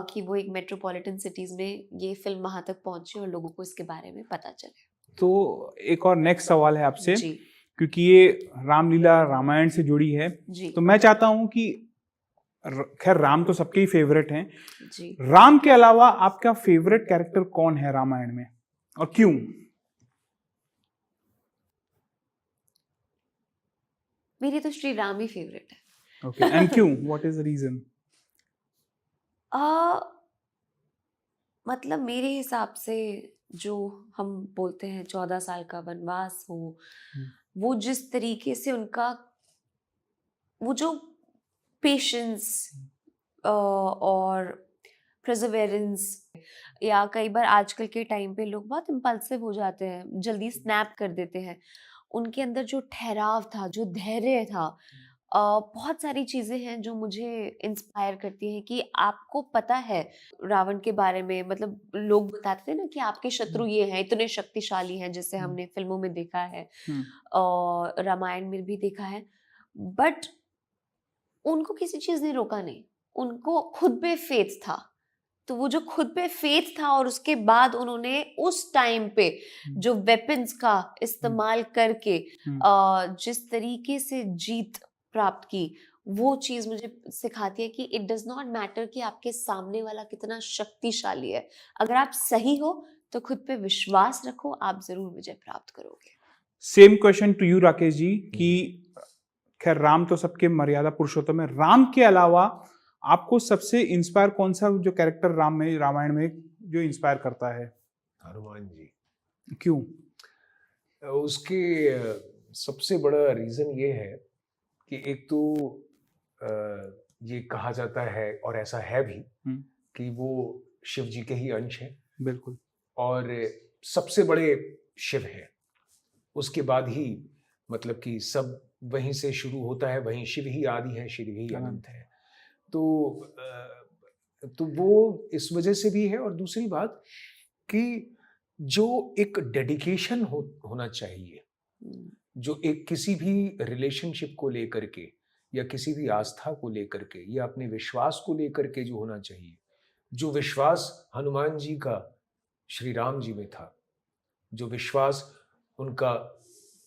C: कि वो एक मेट्रोपॉलिटन सिटीज में ये फिल्म वहां तक पहुंचे और लोगों को इसके बारे में पता चले।
B: तो एक और नेक्स्ट सवाल है आपसे,
C: जी
B: क्योंकि ये रामलीला रामायण से जुड़ी है,
C: जी
B: तो मैं चाहता हूं कि खैर राम तो सबके ही फेवरेट हैं,
C: जी।
B: राम के अलावा आपका फेवरेट कैरेक्टर कौन है रामायण में और क्यों?
C: मेरी तो श्री राम ही फेवरेट है।
B: ओके, एंड क्यों? What is the reason?
C: मतलब मेरे हिसाब से जो हम बोलते हैं 14 साल का वनवास हो, वो जिस तरीके से उनका वो जो पेशेंस और प्रेजरवेरेंस, या कई बार आजकल के टाइम पे लोग बहुत इम्पल्सिव हो जाते हैं, जल्दी स्नैप कर देते हैं, उनके अंदर जो ठहराव था, जो धैर्य था, बहुत सारी चीजें हैं जो मुझे इंस्पायर करती हैं कि आपको पता है रावण के बारे में। मतलब लोग बताते थे ना कि आपके शत्रु ये हैं, इतने शक्तिशाली हैं, जैसे हमने फिल्मों में देखा है और रामायण में भी देखा है, बट उनको किसी चीज ने रोका नहीं, उनको खुद पे फेथ था। तो वो जो खुद पे फेथ था और उसके बाद उन्होंने उस टाइम पे जो वेपन्स का इस्तेमाल करके जिस तरीके से जीत प्राप्त की, वो चीज मुझे सिखाती है कि इट डज नॉट मैटर कि आपके सामने वाला कितना शक्तिशाली है, अगर आप सही हो तो खुद पे विश्वास रखो, आप जरूर विजय प्राप्त करोगे।
B: Same question to you Rakesh ji, कि खैर राम तो सबके मर्यादा पुरुषोत्तम है, राम के अलावा आपको सबसे इंस्पायर कौन सा जो कैरेक्टर राम में रामायण में जो इंस्पायर करता है?
A: हनुमान जी।
B: क्यों?
A: उसके सबसे बड़ा रीजन ये है कि एक तो ये कहा जाता है और ऐसा है भी कि वो शिव जी के ही अंश हैं।
B: बिल्कुल।
A: और सबसे बड़े शिव हैं, उसके बाद ही मतलब कि सब वहीं से शुरू होता है, वहीं शिव ही आदि है, शिव ही अनंत है। तो वो इस वजह से भी है। और दूसरी बात कि जो एक डेडिकेशन होना चाहिए, जो एक किसी भी रिलेशनशिप को लेकर के या किसी भी आस्था को लेकर के या अपने विश्वास को लेकर के जो होना चाहिए, जो विश्वास हनुमान जी का श्री राम जी में था, जो विश्वास उनका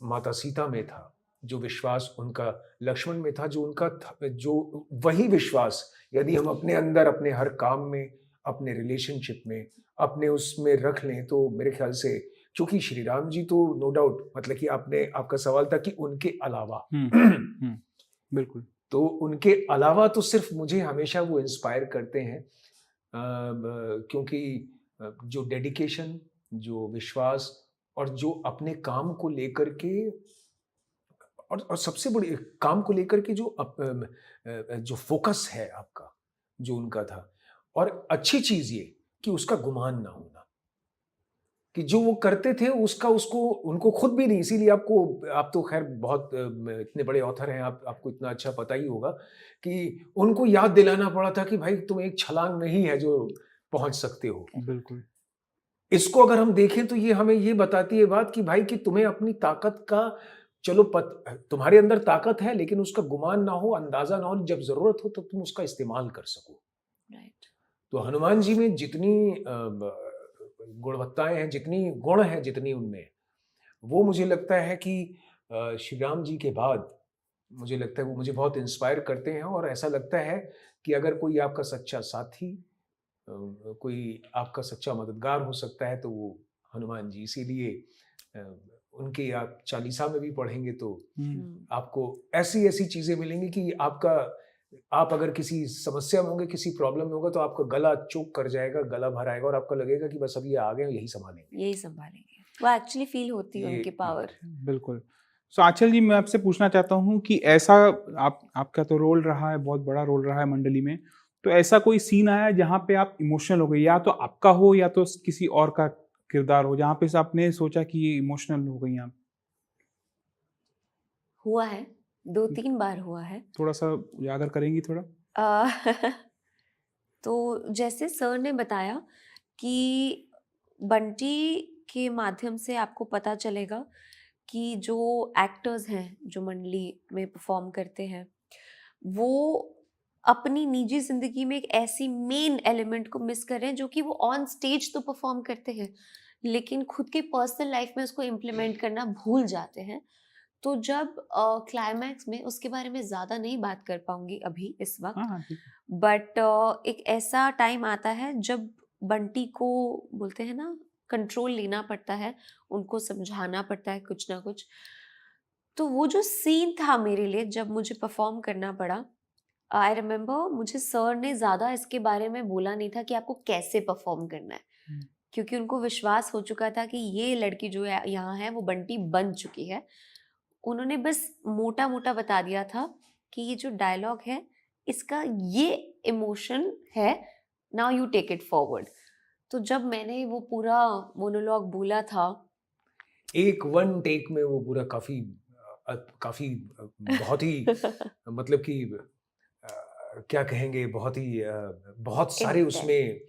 A: माता सीता में था, जो विश्वास उनका लक्ष्मण में था, जो वही विश्वास यदि हम अपने अंदर अपने हर काम में, अपने रिलेशनशिप में, अपने उसमें रख लें, तो मेरे ख्याल से, क्योंकि श्री राम जी तो नो डाउट, मतलब कि आपका सवाल था कि उनके अलावा
B: बिल्कुल,
A: तो उनके अलावा तो सिर्फ मुझे हमेशा वो इंस्पायर करते हैं, क्योंकि जो डेडिकेशन, जो विश्वास और जो अपने काम को लेकर के और सबसे बड़ी काम को लेकर के जो फोकस है आपका, जो उनका था। और अच्छी चीज ये कि उसका गुमान ना होना, कि जो वो करते थे उसका उनको खुद भी नहीं, इसीलिए आप तो खैर बहुत इतने बड़े ऑथर हैं, आपको इतना अच्छा पता ही होगा कि उनको याद दिलाना पड़ा था कि भाई तुम एक छलांग नहीं है जो पहुंच सकते हो।
B: बिल्कुल।
A: इसको अगर हम देखें तो ये हमें ये बताती है बात कि भाई कि तुम्हें अपनी ताकत का, चलो तुम्हारे अंदर ताकत है, लेकिन उसका गुमान ना हो, अंदाजा ना हो, जब जरूरत हो तो तुम उसका इस्तेमाल कर सको।
C: राइट।
A: तो हनुमान जी में जितनी गुणवत्ताएं हैं, जितनी गुण हैं, जितनी उनमें, वो मुझे लगता है कि श्री राम जी के बाद मुझे लगता है वो मुझे बहुत इंस्पायर करते हैं। और ऐसा लगता है कि अगर कोई आपका सच्चा साथी, कोई आपका सच्चा मददगार हो सकता है तो वो हनुमान जी। इसीलिए उनके आप चालीसा में भी पढ़ेंगे तो आपको ऐसी ऐसी चीजें मिलेंगी कि आप अगर किसी समस्या में होंगे, किसी प्रॉब्लम में होगा, तो आपका गला चोक कर जाएगा, गला भर आएगा और आपको लगेगा कि बस अब ये आ गए, यही संभालेंगे।
C: वो एक्चुअली फील होती है उनकी पावर।
B: बिल्कुल। सो आंचल जी, मैं आपसे पूछना चाहता हूँ कि ऐसा आपका तो रोल रहा है, बहुत बड़ा रोल रहा है मंडली में, तो ऐसा कोई सीन आया जहाँ पे आप इमोशनल हो गए, या तो आपका हो या तो किसी और का किरदार हो, जहाँ पे से आपने सोचा कि ये इमोशनल हो गई आप?
C: हुआ है, 2-3 बार हुआ है।
B: थोड़ा सा उजागर करेंगी थोड़ा?
C: तो जैसे सर ने बताया कि बंटी के माध्यम से आपको पता चलेगा कि जो एक्टर्स हैं, जो मंडली में परफॉर्म करते हैं, वो अपनी निजी जिंदगी में एक ऐसी मेन एलिमेंट को मिस कर रहे हैं जो कि वो ऑन स्टेज तो परफॉर्म करते हैं, लेकिन खुद के पर्सनल लाइफ में उसको इम्प्लीमेंट करना भूल जाते हैं। तो जब क्लाइमैक्स में, उसके बारे में ज़्यादा नहीं बात कर पाऊंगी अभी इस वक्त, बट एक ऐसा टाइम आता है जब बंटी को, बोलते हैं ना, कंट्रोल लेना पड़ता है, उनको समझाना पड़ता है कुछ ना कुछ। तो वो जो सीन था मेरे लिए, जब मुझे परफॉर्म करना पड़ा, आई रिमेम्बर मुझे सर ने ज़्यादा इसके बारे में बोला नहीं था कि आपको कैसे परफॉर्म करना है, क्योंकि उनको विश्वास हो चुका था कि ये लड़की जो यहाँ है वो बंटी बन चुकी है। उन्होंने बस मोटा मोटा बता दिया था कि ये जो डायलॉग है इसका ये इमोशन है, now you take it forward. तो जब मैंने वो पूरा मोनोलॉग बोला था,
A: एक वन टेक में वो पूरा काफी बहुत ही मतलब कि क्या कहेंगे, बहुत सारे उसमें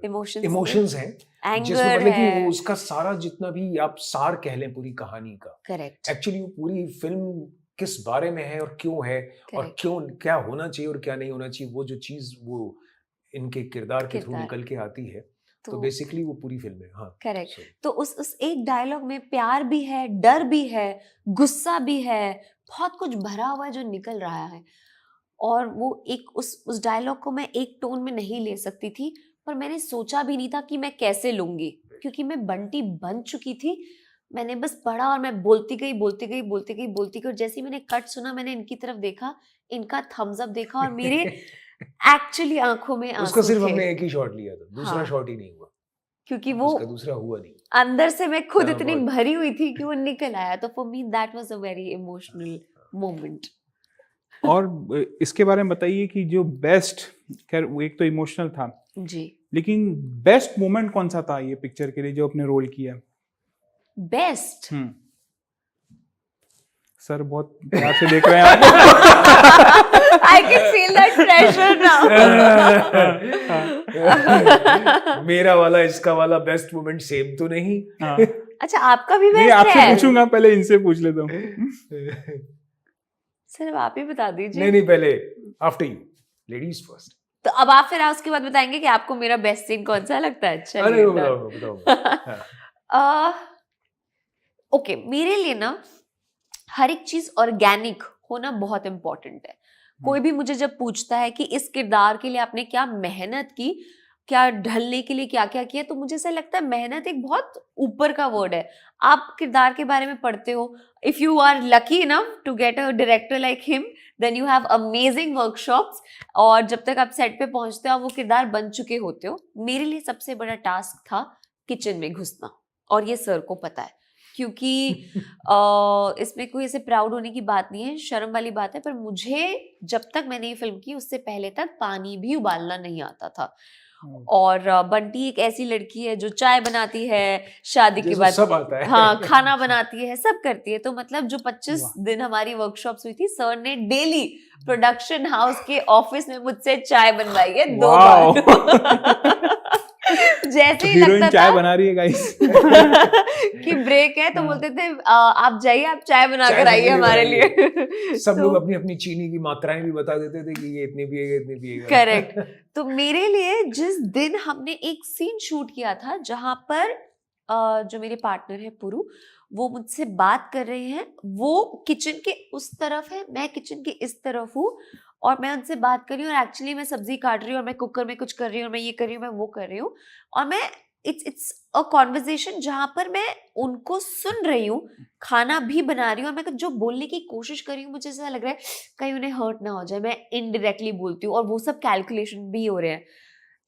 A: इमोशंस हैं, जिसमें मतलब कि वो उसका सारा जितना भी आप सार कह लें पूरी कहानी का,
C: करेक्ट,
A: एक्चुअली वो पूरी फिल्म किस बारे में है और क्यों है, और क्यों, क्या होना चाहिए और क्या नहीं होना चाहिए, वो जो चीज वो इनके किरदार के थ्रू निकल के आती है, तो बेसिकली वो पूरी फिल्म है। हाँ, करेक्ट।
C: तो उस एक डायलॉग में प्यार भी है, डर भी है, गुस्सा भी है, बहुत कुछ भरा हुआ है जो निकल रहा है। और वो एक उस डायलॉग को मैं एक टोन में नहीं ले सकती थी, पर मैंने सोचा भी नहीं था कि मैं कैसे लूंगी, क्योंकि मैं बंटी बन चुकी थी। मैंने बस पढ़ा और मैं बोलती गई और जैसे ही मैंने कट सुना, मैंने इनकी तरफ देखा, इनका थम्स अप देखा, और मेरे एक्चुअली आंखों में आंसू थे।
A: उसका सिर्फ हमने एक ही शॉट लिया था, दूसरा शॉट ही नहीं हुआ,
C: क्योंकि वो
A: उसका दूसरा हुआ नहीं।
C: अंदर से मैं खुद इतनी भरी हुई थी कि वो निकल आया। तो for me that was a very emotional moment.
B: और इसके बारे में बताइए कि जो बेस्ट, खैर वो एक तो इमोशनल था
C: जी,
B: लेकिन बेस्ट मोमेंट कौन सा था ये पिक्चर के लिए जो आपने रोल किया?
C: बेस्ट
B: सर बहुत प्यार से देख रहे हैं आप।
C: I can feel that pressure now.
A: मेरा वाला इसका वाला बेस्ट मोमेंट सेम तो नहीं।
B: हाँ।
C: अच्छा, आपका भी
B: नहीं,
C: बेस्ट
B: आपसे
C: है?
B: पूछूंगा, पहले इनसे पूछ लेता हूँ।
C: सर अब आप ही बता दीजिए।
A: नहीं पहले आफ्टर यू, लेडीज फर्स्ट।
C: तो अब आप फिर उसके बाद बताएंगे कि आपको मेरा बेस्ट सीन कौन सा लगता है।
A: अरे
C: चलिए
A: बताओ।
C: ओके, मेरे लिए ना हर एक चीज ऑर्गेनिक होना बहुत इम्पोर्टेंट है। कोई भी मुझे जब पूछता है कि इस किरदार के लिए आपने क्या मेहनत की, क्या ढलने के लिए क्या क्या किया, तो मुझे ऐसा लगता है मेहनत एक बहुत ऊपर का वर्ड है। आप किरदार के बारे में पढ़ते हो, if you are lucky enough to get a director like him, then you have amazing workshops, और जब तक आप सेट पे पहुंचते हो आप वो किरदार बन चुके होते हो। मेरे लिए सबसे बड़ा टास्क था किचन में घुसना, और ये सर को पता है, क्योंकि इसमें कोई ऐसे प्राउड होने की बात नहीं है, शर्म वाली बात है, पर मुझे जब तक मैंने ये फिल्म की उससे पहले तक पानी भी उबालना नहीं आता था। और बंटी एक ऐसी लड़की है जो चाय बनाती है, शादी के बाद
A: सब आता है।
C: हाँ, खाना बनाती है, सब करती है। तो मतलब जो 25
B: वाह।
C: दिन हमारी वर्कशॉप्स हुई थी, सर ने डेली प्रोडक्शन हाउस के ऑफिस में मुझसे चाय बनवाई है 2 बार। जैसे ही
B: हीरोइन
C: लगता
B: चाय
C: था
B: बना रही है गाइस।
C: कि ब्रेक है तो
B: हाँ।
C: बोलते थे आप जाइए, आप चाय बनाकर आइए हमारे लिए।
A: सब
C: तो
A: लोग अपनी अपनी चीनी की मात्राएं भी बता देते थे कि ये इतनी पिएगा इतनी पिएगा।
C: करेक्ट। तो मेरे लिए जिस दिन हमने एक सीन शूट किया था जहां पर जो मेरे पार्टनर है पुरु, वो मुझसे बात कर रहे हैं, वो किचन के उस तरफ है, मैं किचन के इस तरफ हूँ, और मैं उनसे बात कर रही हूँ, और एक्चुअली मैं सब्जी काट रही हूँ, और मैं कुकर में कुछ कर रही हूँ, और मैं ये कर रही हूँ, मैं वो कर रही हूँ, और मैं इट्स अ कॉन्वर्जेशन जहां पर मैं उनको सुन रही हूँ, खाना भी बना रही हूँ, और मैं जो बोलने की कोशिश कर रही हूँ, मुझे ऐसा लग रहा है कहीं उन्हें हर्ट ना हो जाए, मैं इनडायरेक्टली बोलती हूँ, और वो सब कैलकुलेशन भी हो रहे हैं।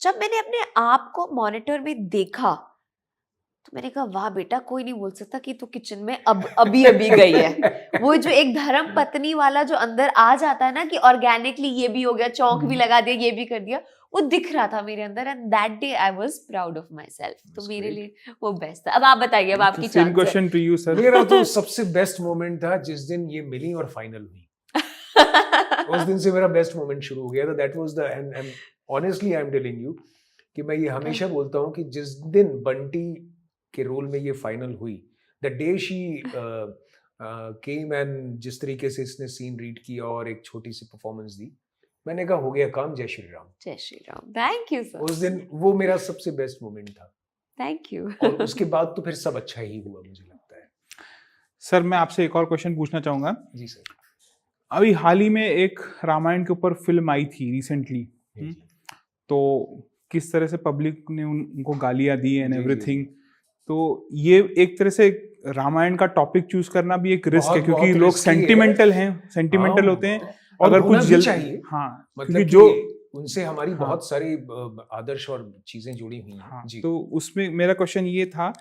C: जब मैंने अपने आप को मॉनिटर में देखा तो मैंने कहा वाह बेटा, कोई नहीं बोल सकता कि तू किचन में अभी गई है। वो जो एक धर्म पत्नी वाला जो अंदर आ जाता है ना कि ऑर्गेनिकली ये भी हो गया, चौंक भी लगा दिया, ये भी कर दिया, वो दिख रहा था मेरे अंदर, and that day I was proud of my self. तो मेरे लिए वो बेस्ट था। अब आप बताइए, अब आपकी
B: same
C: chance
B: question to you sir.
A: मेरा तो सबसे बेस्ट मोमेंट था जिस दिन ये मिली और फाइनल हुई। उस दिन से मेरा बेस्ट मोमेंट शुरू हो गया था। That was the end honestly I am telling you कि मैं ये हमेशा बोलता हूँ कि जिस दिन बंटी के रोल में ये फाइनल हुई, the day she came and जिस तरीके से इसने सीन रीड किया और एक छोटी सी परफॉर्मेंस दी, मैंने कहा हो गया काम, जय श्री राम।
C: जय Shri Ram. Thank you sir.
A: उस दिन वो मेरा सबसे बेस्ट मोमेंट था।
C: Thank you.
A: और उसके बाद तो फिर सब अच्छा ही हुआ, मुझे लगता है।
B: सर मैं आपसे एक और क्वेश्चन पूछना चाहूंगा।
A: जी सर।
B: अभी हाल ही में एक रामायण के ऊपर फिल्म आई थी रिसेंटली, तो किस तरह से पब्लिक ने उनको गालियां दी एंड एवरीथिंग, तो ये एक तरह से रामायण का टॉपिक चूज करना भी एक रिस्क है, क्योंकि लोग सेंटिमेंटल हैं, सेंटिमेंटल होते हैं, अगर कुछ
A: चाहिए।
B: हाँ,
A: मतलब
B: जो
A: उनसे हमारी बहुत सारी आदर्श और चीजें जुड़ी हुई हैं।
B: हाँ,
A: जी।
B: तो उसमें मेरा क्वेश्चन ये था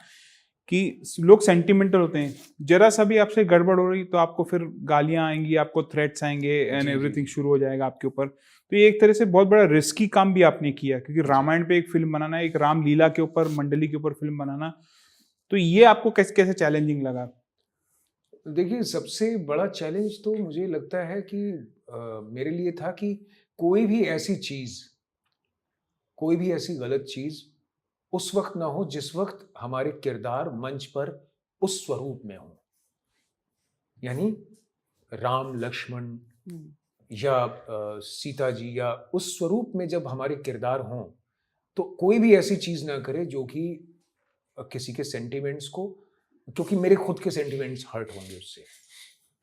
B: कि लोग सेंटिमेंटल होते हैं, जरा सा भी आपसे गड़बड़ हो रही तो आपको फिर गालियां आएंगी, आपको थ्रेट्स आएंगे एंड एवरीथिंग शुरू हो जाएगा आपके ऊपर। तो ये एक तरह से बहुत बड़ा रिस्की काम भी आपने किया, क्योंकि रामायण पे एक फिल्म बनाना, एक रामलीला के ऊपर, मंडली के ऊपर फिल्म बनाना, तो ये आपको कैसे कैसे चैलेंजिंग लगा?
A: देखिए, सबसे बड़ा चैलेंज तो मुझे लगता है कि मेरे लिए था कि कोई भी ऐसी चीज, कोई भी ऐसी गलत चीज उस वक्त ना हो जिस वक्त हमारे किरदार मंच पर उस स्वरूप में हो। यानी राम लक्ष्मण या सीता जी या उस स्वरूप में जब हमारे किरदार हों, तो कोई भी ऐसी चीज ना करे जो कि किसी के सेंटिमेंट्स को, क्योंकि मेरे खुद के सेंटिमेंट्स हर्ट होंगे उससे।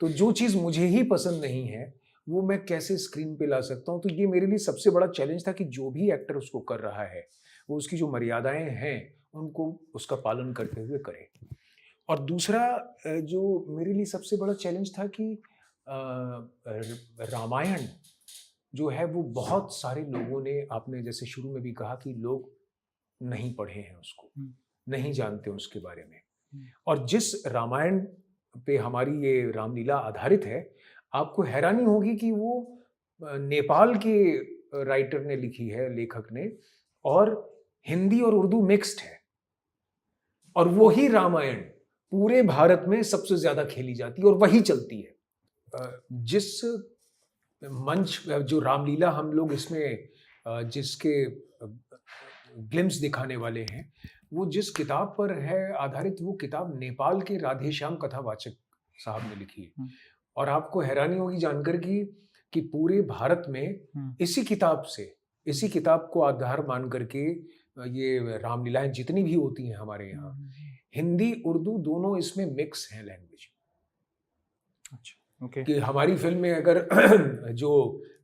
A: तो जो चीज़ मुझे ही पसंद नहीं है वो मैं कैसे स्क्रीन पे ला सकता हूँ। तो ये मेरे लिए सबसे बड़ा चैलेंज था कि जो भी एक्टर उसको कर रहा है वो उसकी जो मर्यादाएं हैं उनको उसका पालन करते हुए करे। और दूसरा जो मेरे लिए सबसे बड़ा चैलेंज था कि रामायण जो है वो बहुत सारे लोगों ने, आपने जैसे शुरू में भी कहा कि लोग नहीं पढ़े हैं उसको, नहीं जानते उसके बारे में। और जिस रामायण पे हमारी ये रामलीला आधारित है, आपको हैरानी होगी कि वो नेपाल के राइटर ने लिखी है, लेखक ने, और हिंदी और उर्दू मिक्स्ड है। और वही रामायण पूरे भारत में सबसे ज्यादा खेली जाती है और वही चलती है। जिस मंच जो रामलीला हम लोग इसमें जिसके ग्लिम्स दिखाने वाले हैं, वो जिस किताब पर है आधारित, वो किताब नेपाल के राधेश्याम कथावाचक साहब ने लिखी है। और आपको हैरानी होगी जानकर कि पूरे भारत में इसी किताब को आधार मान करके ये रामलीलाएं जितनी भी होती हैं हमारे यहाँ, हिंदी उर्दू दोनों इसमें मिक्स हैं लैंग्वेज।
B: अच्छा, ओके।
A: कि हमारी फिल्म में अगर जो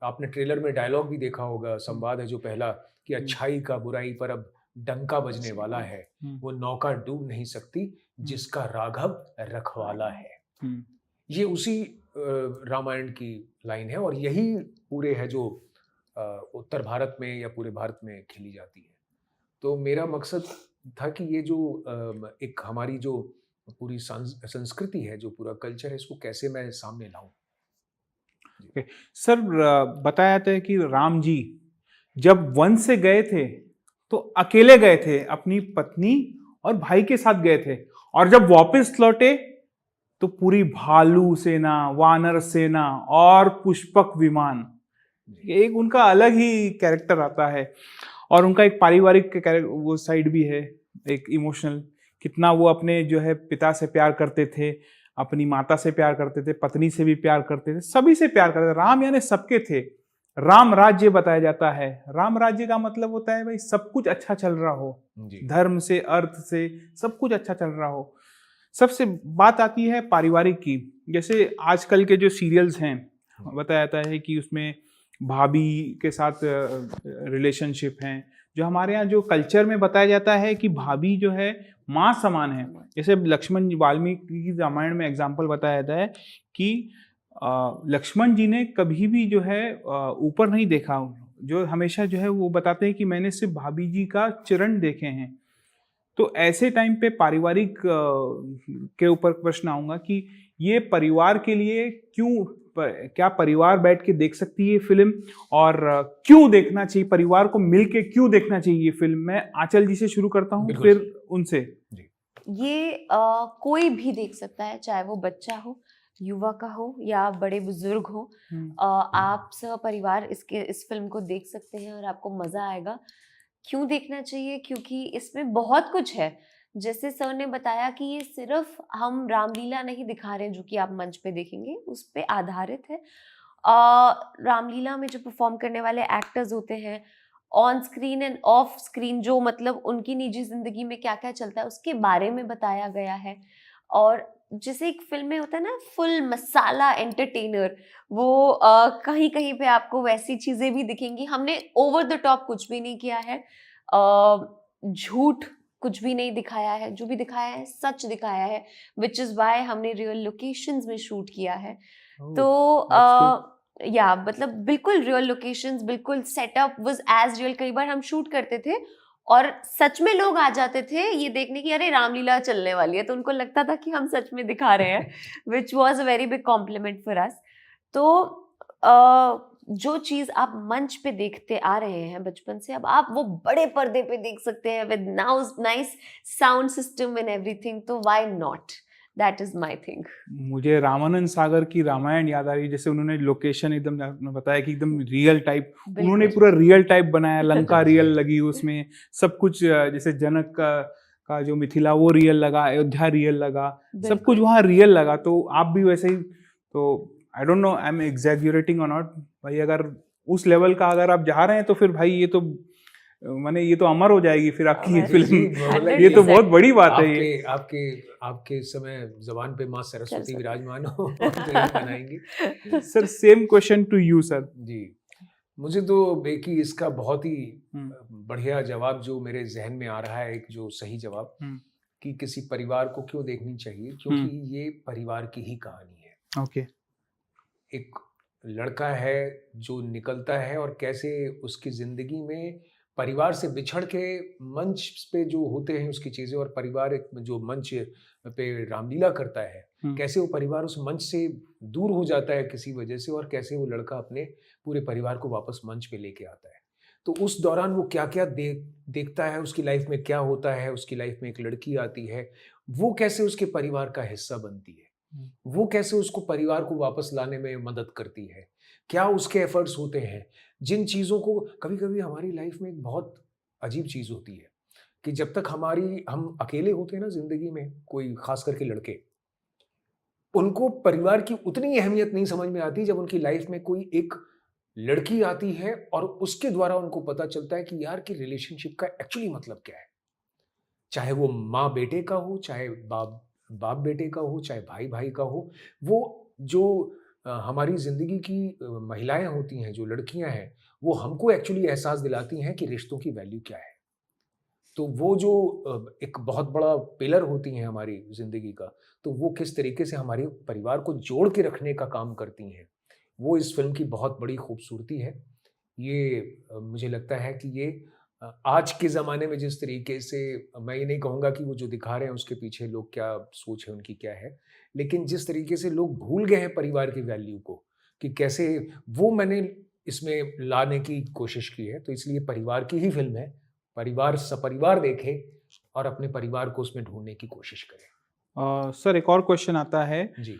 A: आपने ट्रेलर में डायलॉग भी देखा होगा, संवाद है जो पहला, कि अच्छाई का बुराई पर अब डंका बजने वाला है, वो नौका डूब नहीं सकती जिसका राघव रखवाला है। ये उसी रामायण की लाइन है और यही पूरे है जो उत्तर भारत में या पूरे भारत में खेली जाती है। तो मेरा मकसद था कि ये जो एक हमारी जो पूरी संस्कृति है, जो पूरा कल्चर है, इसको कैसे मैं सामने लाऊं।
B: सर, बताया जाता है कि राम जी जब वन से गए थे तो अकेले गए थे, अपनी पत्नी और भाई के साथ गए थे, और जब वापस लौटे तो पूरी भालू सेना, वानर सेना और पुष्पक विमान, एक उनका अलग ही कैरेक्टर आता है। और उनका एक पारिवारिक वो साइड भी है, एक इमोशनल, कितना वो अपने जो है पिता से प्यार करते थे, अपनी माता से प्यार करते थे, पत्नी से भी प्यार करते थे, सभी से प्यार करते थे। राम यानी सबके थे। राम राज्य बताया जाता है। राम राज्य का मतलब होता है भाई सब कुछ अच्छा चल रहा हो, धर्म से, अर्थ से, सब कुछ अच्छा चल रहा हो। सबसे बात आती है पारिवारिक की, जैसे आजकल के जो सीरियल्स हैं, बताया जाता है कि उसमें भाभी के साथ रिलेशनशिप हैं, जो हमारे यहाँ जो कल्चर में बताया जाता है कि भाभी जो है माँ समान है। जैसे लक्ष्मण वाल्मीकि रामायण में एग्जाम्पल बताया जाता है कि लक्ष्मण जी ने कभी भी जो है ऊपर नहीं देखा, जो हमेशा जो है वो बताते हैं कि मैंने सिर्फ भाभी जी का चरण देखे हैं। तो ऐसे टाइम पे पारिवारिक के ऊपर प्रश्न आऊंगा कि ये परिवार के लिए क्या परिवार बैठ के देख सकती है फिल्म, और क्यों देखना चाहिए, परिवार को मिलके क्यों देखना चाहिए ये फिल्म? मैं आंचल जी से शुरू करता हूँ, फिर उनसे।
C: ये कोई भी देख सकता है, चाहे वो बच्चा हो, युवा का हो या बड़े बुजुर्ग हो। आप सब परिवार इस फिल्म को देख सकते हैं और आपको मजा आएगा। क्यों देखना चाहिए? क्योंकि इसमें बहुत कुछ है। जैसे सर ने बताया कि ये सिर्फ हम रामलीला नहीं दिखा रहे हैं जो कि आप मंच पे देखेंगे, उस पे आधारित है। रामलीला में जो परफॉर्म करने वाले एक्टर्स होते हैं, on screen end of screen, जो मतलब उनकी निजी जिंदगी में क्या क्या चलता है उसके बारे में बताया गया है। और जैसे एक फिल्म में होता है ना फुल मसाला एंटरटेनर, वो कहीं कहीं पे आपको वैसी चीजें भी दिखेंगी। हमने ओवर द टॉप कुछ भी नहीं किया है, झूठ कुछ भी नहीं दिखाया है, जो भी दिखाया है सच दिखाया है, विच इज वाई हमने रियल लोकेशंस में शूट किया है। तो या मतलब बिल्कुल रियल लोकेशंस, बिल्कुल सेटअप वाज एज रियल। कई बार हम शूट करते थे और सच में लोग आ जाते थे ये देखने की, अरे रामलीला चलने वाली है, तो उनको लगता था कि हम सच में दिखा रहे हैं, which was a very big complement for us. तो जो चीज आप मंच पे देखते आ रहे हैं बचपन से, अब आप वो बड़े पर्दे पे देख सकते हैं with nice sound system and everything. तो why not, that is my thing.
B: मुझे रामानंद सागर की रामायण याद आ रही है। जैसे उन्होंने लोकेशन एकदम बताया कि एकदम रियल टाइप, उन्होंने पूरा रियल टाइप बनाया, लंका रियल लगी उसमें, सब कुछ। जैसे जनक का जो मिथिला वो रियल लगा, अयोध्या रियल लगा, सब कुछ वहाँ रियल लगा। तो आप भी वैसे ही, तो I don't know I am exaggerating और नॉट भाई, अगर उस लेवल का अगर आप जा रहे हैं तो फिर भाई ये तो माने ये तो अमर हो जाएगी फिर आपकी ये फिल्म। ये तो बहुत बड़ी बात है। ये
A: आपके समय जबान पे माँ सरस्वती विराजमान हो तो ये बनाएंगे।
B: Sir same question to you sir.
A: जी, मुझे तो बेकी इसका बहुत ही बढ़िया जवाब जो मेरे जहन में आ रहा है, एक जो सही जवाब कि किसी परिवार को क्यों देखनी चाहिए, क्योंकि ये परिवार की ही कहानी है।
B: ओके।
A: एक लड़का है जो निकलता है और कैसे उसकी जिंदगी में परिवार से बिछड़ के मंच पे जो होते हैं उसकी चीजें, और परिवार जो मंच पे रामलीला करता है, कैसे वो परिवार उस मंच से दूर हो जाता है किसी वजह से, और कैसे वो लड़का अपने पूरे परिवार को वापस मंच पे लेके आता है। तो उस दौरान वो क्या क्या देखता है, उसकी लाइफ में क्या होता है, उसकी लाइफ में एक लड़की आती है, वो कैसे उसके परिवार का हिस्सा बनती है, वो कैसे उसको परिवार को वापस लाने में मदद करती है, क्या उसके एफर्ट्स होते हैं, जिन चीज़ों को कभी कभी हमारी लाइफ में एक बहुत अजीब चीज़ होती है कि जब तक हम अकेले होते हैं ना जिंदगी में, कोई खास करके लड़के, उनको परिवार की उतनी अहमियत नहीं समझ में आती जब उनकी लाइफ में कोई एक लड़की आती है और उसके द्वारा उनको पता चलता है कि यार कि रिलेशनशिप का एक्चुअली मतलब क्या है। चाहे वो माँ बेटे का हो, चाहे बाप बाप बेटे का हो, चाहे भाई भाई का हो, वो जो हमारी ज़िंदगी की महिलाएं होती हैं, जो लड़कियां हैं, वो हमको एक्चुअली एहसास दिलाती हैं कि रिश्तों की वैल्यू क्या है। तो वो जो एक बहुत बड़ा पिलर होती हैं हमारी ज़िंदगी का, तो वो किस तरीके से हमारे परिवार को जोड़ के रखने का काम करती हैं, वो इस फिल्म की बहुत बड़ी खूबसूरती है। ये मुझे लगता है कि ये आज के ज़माने में जिस तरीके से, मैं ये नहीं कहूँगा कि वो जो दिखा रहे हैं उसके पीछे लोग क्या सोच है उनकी क्या है, लेकिन जिस तरीके से लोग भूल गए हैं परिवार की वैल्यू को, कि कैसे वो मैंने इसमें लाने की कोशिश की है। तो इसलिए परिवार की ही फिल्म है, परिवार सपरिवार देखे और अपने परिवार को उसमें ढूंढने की कोशिश करें।
B: सर एक और क्वेश्चन आता है,
A: जी।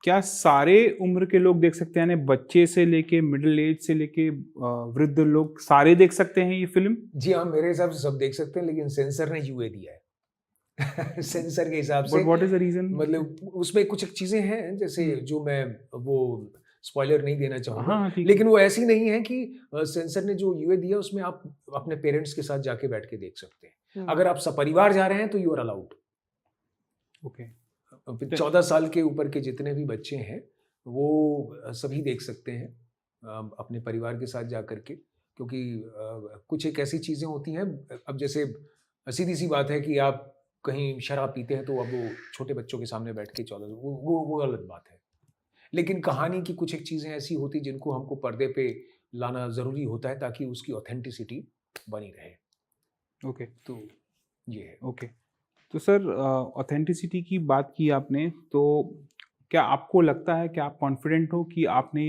B: क्या सारे उम्र के लोग देख सकते हैं, यानी बच्चे से लेके मिडिल एज से लेके वृद्ध लोग सारे देख सकते हैं ये फिल्म?
A: जी हाँ, मेरे हिसाब से सब देख सकते हैं, लेकिन सेंसर ने यूए दिया है। सेंसर के हिसाब से,
B: but what is the reason?
A: मतलब उसमें कुछ एक चीजें हैं जैसे जो मैं वो स्पॉइलर नहीं देना चाहूंगा,
B: हाँ ठीक है।
A: लेकिन वो ऐसी नहीं है कि सेंसर ने जो यूए दिया उसमें आप अपने पेरेंट्स के साथ जाके बैठ के देख सकते हैं। अगर आप सपरिवार जा रहे हैं तो यू आर अलाउड।
B: ओके।
A: 14 साल के ऊपर के जितने भी बच्चे हैं वो सभी देख सकते हैं अपने परिवार के साथ जा कर के, क्योंकि कुछ एक ऐसी चीज़ें होती हैं, अब जैसे सीधी सी बात है कि आप कहीं शराब पीते हैं तो अब वो छोटे बच्चों के सामने बैठ के 14, वो गलत बात है। लेकिन कहानी की कुछ एक चीज़ें ऐसी होती जिनको हमको पर्दे पे लाना ज़रूरी होता है ताकि उसकी ऑथेंटिसिटी बनी रहे।
B: ओके।
A: तो ये है।
B: ओके। तो सर ऑथेंटिसिटी की बात की आपने, तो क्या आपको लगता है कि आप कॉन्फिडेंट हो कि आपने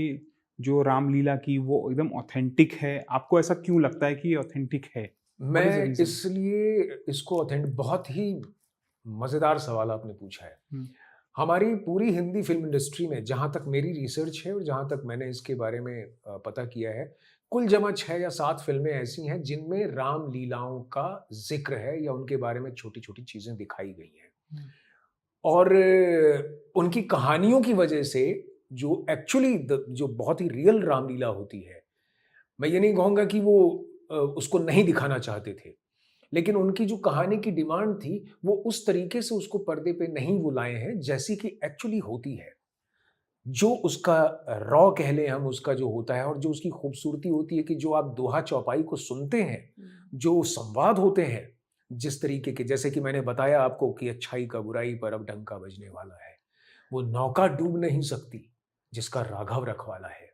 B: जो रामलीला की वो एकदम ऑथेंटिक है? आपको ऐसा क्यों लगता है कि ये ऑथेंटिक है? What is the
A: मैं
B: reason?
A: इसलिए इसको ऑथेंटिक, बहुत ही मज़ेदार सवाल आपने पूछा है। हमारी पूरी हिंदी फिल्म इंडस्ट्री में जहाँ तक मेरी रिसर्च है और जहाँ तक मैंने इसके बारे में पता किया है, कुल जमा 6 या 7 फिल्में ऐसी हैं जिनमें रामलीलाओं का ज़िक्र है या उनके बारे में छोटी-छोटी चीज़ें दिखाई गई हैं। और उनकी कहानियों की वजह से जो एक्चुअली जो बहुत ही रियल रामलीला होती है, मैं ये नहीं कहूँगा कि वो उसको नहीं दिखाना चाहते थे, लेकिन उनकी जो कहानी की डिमांड थी वो उस तरीके से उसको पर्दे पे नहीं वो लाए हैं जैसी कि एक्चुअली होती है। जो उसका रॉ कह लें हम, उसका जो होता है और जो उसकी खूबसूरती होती है कि जो आप दोहा चौपाई को सुनते हैं, जो संवाद होते हैं, जिस तरीके के, जैसे कि मैंने बताया आपको कि अच्छाई का बुराई पर अब डंका बजने वाला है, वो नौका डूब नहीं सकती जिसका राघव रखवाला है।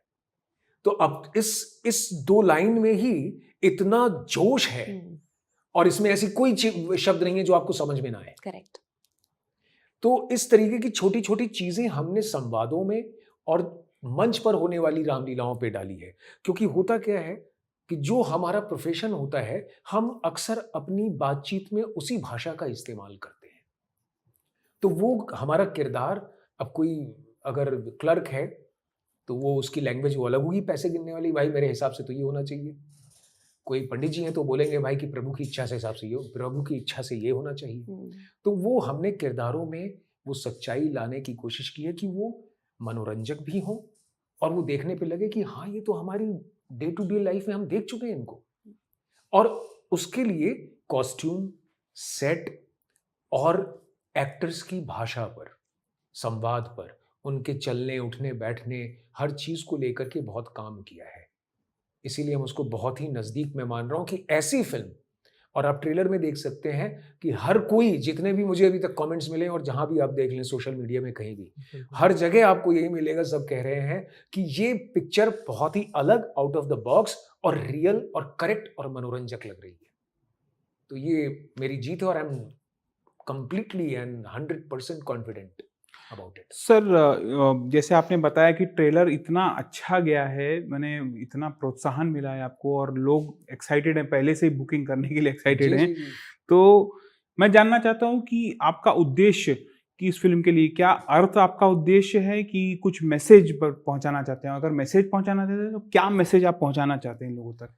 A: तो अब इस 2 लाइन में ही इतना जोश है और इसमें ऐसी कोई शब्द नहीं है जो आपको समझ में ना आए।
C: करेक्ट।
A: तो इस तरीके की छोटी छोटी चीजें हमने संवादों में और मंच पर होने वाली रामलीलाओं पे डाली है, क्योंकि होता क्या है कि जो हमारा प्रोफेशन होता है, हम अक्सर अपनी बातचीत में उसी भाषा का इस्तेमाल करते हैं। तो वो हमारा किरदार, अब कोई अगर क्लर्क है तो वो उसकी लैंग्वेज वो अलग होगी, पैसे गिनने वाली, भाई मेरे हिसाब से तो ये होना चाहिए। कोई पंडित जी हैं तो बोलेंगे भाई कि प्रभु की इच्छा से हिसाब से ये, प्रभु की इच्छा से ये होना चाहिए। तो वो हमने किरदारों में वो सच्चाई लाने की कोशिश की है कि वो मनोरंजक भी हो और वो देखने पे लगे कि हाँ ये तो हमारी डे टू डे लाइफ में हम देख चुके हैं इनको। और उसके लिए कॉस्ट्यूम, सेट और एक्टर्स की भाषा पर, संवाद पर, उनके चलने उठने बैठने, हर चीज को लेकर के बहुत काम किया है। इसीलिए हम उसको बहुत ही नजदीक में मान रहा हूं कि ऐसी फिल्म, और आप ट्रेलर में देख सकते हैं कि हर कोई, जितने भी मुझे अभी तक कमेंट्स मिले और जहां भी आप देख लें सोशल मीडिया में कहीं भी, हर जगह आपको यही मिलेगा, सब कह रहे हैं कि ये पिक्चर बहुत ही अलग, आउट ऑफ द बॉक्स और रियल और करेक्ट और मनोरंजक लग रही है। तो ये मेरी जीत है और I am completely and 100% confident about it.
B: Sir जैसे आपने बताया कि ट्रेलर इतना अच्छा गया है, मैंने इतना प्रोत्साहन मिला है आपको और लोग एक्साइटेड हैं, पहले से ही बुकिंग करने के लिए एक्साइटेड हैं। तो मैं जानना चाहता हूं कि आपका उद्देश्य कि इस फिल्म के लिए क्या अर्थ आपका उद्देश्य है कि कुछ मैसेज पर पहुंचाना चाहते हैं? अगर मैसेज पहुंचाना चाहते हैं तो क्या मैसेज आप पहुंचाना चाहते हैं लोगों तक?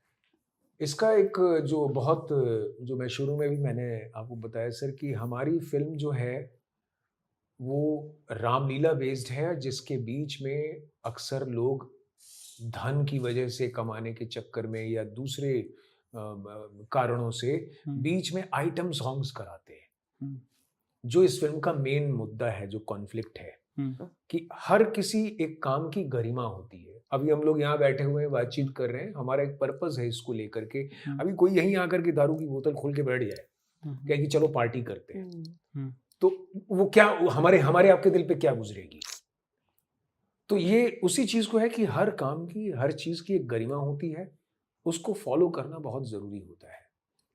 A: इसका एक जो मैं शुरू में भी मैंने आपको बताया सर कि हमारी फ़िल्म जो है, वो रामलीला बेस्ड है, जिसके बीच में अक्सर लोग धन की वजह से कमाने के चक्कर में या दूसरे कारणों से बीच में आइटम सॉन्ग्स कराते हैं। जो इस फिल्म का मेन मुद्दा है, जो कॉन्फ्लिक्ट है, कि हर किसी एक काम की गरिमा होती है। अभी हम लोग यहाँ बैठे हुए हैं, बातचीत कर रहे हैं, हमारा एक पर्पस है इसको लेकर के। अभी कोई यहीं आकर के दारू की बोतल खोल के बैठ जाए, क्या कि चलो पार्टी करते हैं, तो वो क्या हमारे आपके दिल पे क्या गुजरेगी? तो ये उसी चीज को है कि हर काम की, हर चीज की एक गरिमा होती है, उसको फॉलो करना बहुत जरूरी होता है।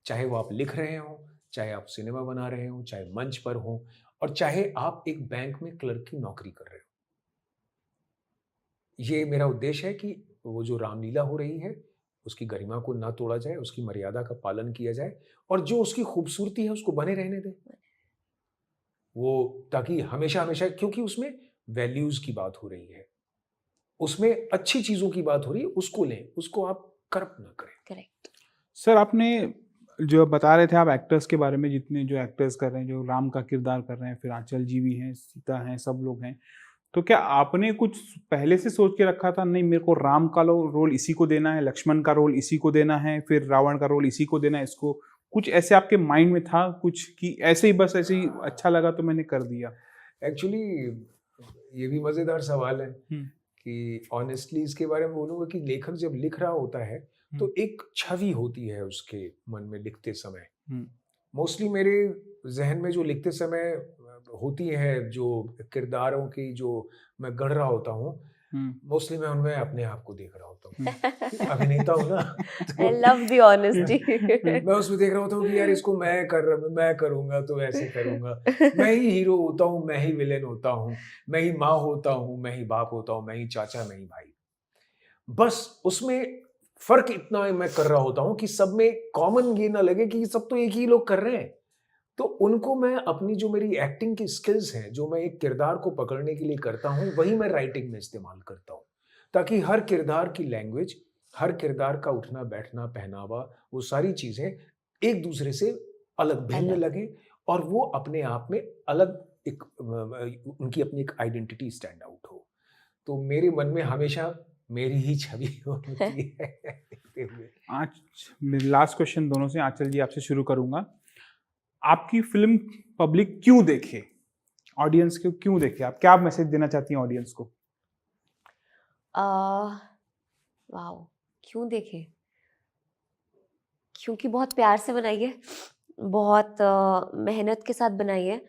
A: चाहे वो आप लिख रहे हो, चाहे आप सिनेमा बना रहे हो, चाहे मंच पर हो, और चाहे आप एक बैंक में क्लर्क की नौकरी कर रहे हो। ये मेरा उद्देश्य है कि वो जो रामलीला हो रही है, उसकी गरिमा को ना तोड़ा जाए, उसकी मर्यादा का पालन किया जाए, और जो उसकी खूबसूरती है उसको बने रहने दें। वो ताकि हमेशा हमेशा, क्योंकि उसमें वैल्यूज की बात हो रही है, उसमें अच्छी चीजों की बात हो रही है, उसको लें, उसको आप करप्ट ना करें।
C: करेक्ट।
B: सर, आपने जो बता रहे थे आप एक्टर्स के बारे में, जितने जो एक्टर्स कर रहे हैं, जो राम का किरदार कर रहे हैं, फिर आंचल जी भी हैं, सीता हैं, सब लोग हैं, तो क्या आपने कुछ पहले से सोच के रखा था, नहीं मेरे को राम का रोल इसी को देना है, लक्ष्मण का रोल इसी को देना है, फिर रावण का रोल इसी को देना है, इसको कुछ ऐसे आपके माइंड में था कुछ, कि ऐसे ही बस ऐसे ही अच्छा लगा तो मैंने कर दिया?
A: एक्चुअली ये भी मजेदार सवाल है कि ऑनेस्टली इसके बारे में बोलूँगा कि लेखक जब लिख रहा होता है तो एक छवि होती है उसके मन में लिखते समय। मोस्टली मेरे जहन में जो लिखते समय होती है, जो किरदारों की जो मैं गढ़ रहा होता हूँ, मोस्टली मैं उनमें अपने आप को देख रहा होता हूँ। अभिनेता हूँ ना,
C: I love the honesty.
A: मैं उसमें देख रहा होता हूँ कि यार इसको मैं करूँगा तो ऐसे करूँगा, मैं ही हीरो होता हूँ, मैं ही विलेन होता हूँ, मैं ही माँ होता हूँ, मैं ही बाप होता हूँ, मैं ही चाचा, मैं ही भाई। बस उसमें फर्क इतना मैं कर रहा होता हूँ कि सब में कॉमन ये ना लगे कि सब तो एक ही लोग कर रहे हैं। तो उनको मैं अपनी जो मेरी एक्टिंग की स्किल्स हैं, जो मैं एक किरदार को पकड़ने के लिए करता हूँ, वही मैं राइटिंग में इस्तेमाल करता हूँ, ताकि हर किरदार की लैंग्वेज, हर किरदार का उठना बैठना, पहनावा, वो सारी चीजें एक दूसरे से अलग भिन्न लगे, और वो अपने आप में अलग एक उनकी अपनी एक आइडेंटिटी स्टैंड आउट हो। तो मेरे मन में हमेशा मेरी ही छवि होती है।
B: आज लास्ट क्वेश्चन दोनों से, आंचल जी आपसे शुरू करूंगा। आपकी फिल्म पब्लिक क्यों देखे, ऑडियंस को क्यों देखे, आप क्या मैसेज देना चाहती हैं ऑडियंस को?
C: वाओ, क्यों देखे? क्योंकि बहुत प्यार से बनाई है, बहुत मेहनत के साथ बनाई है।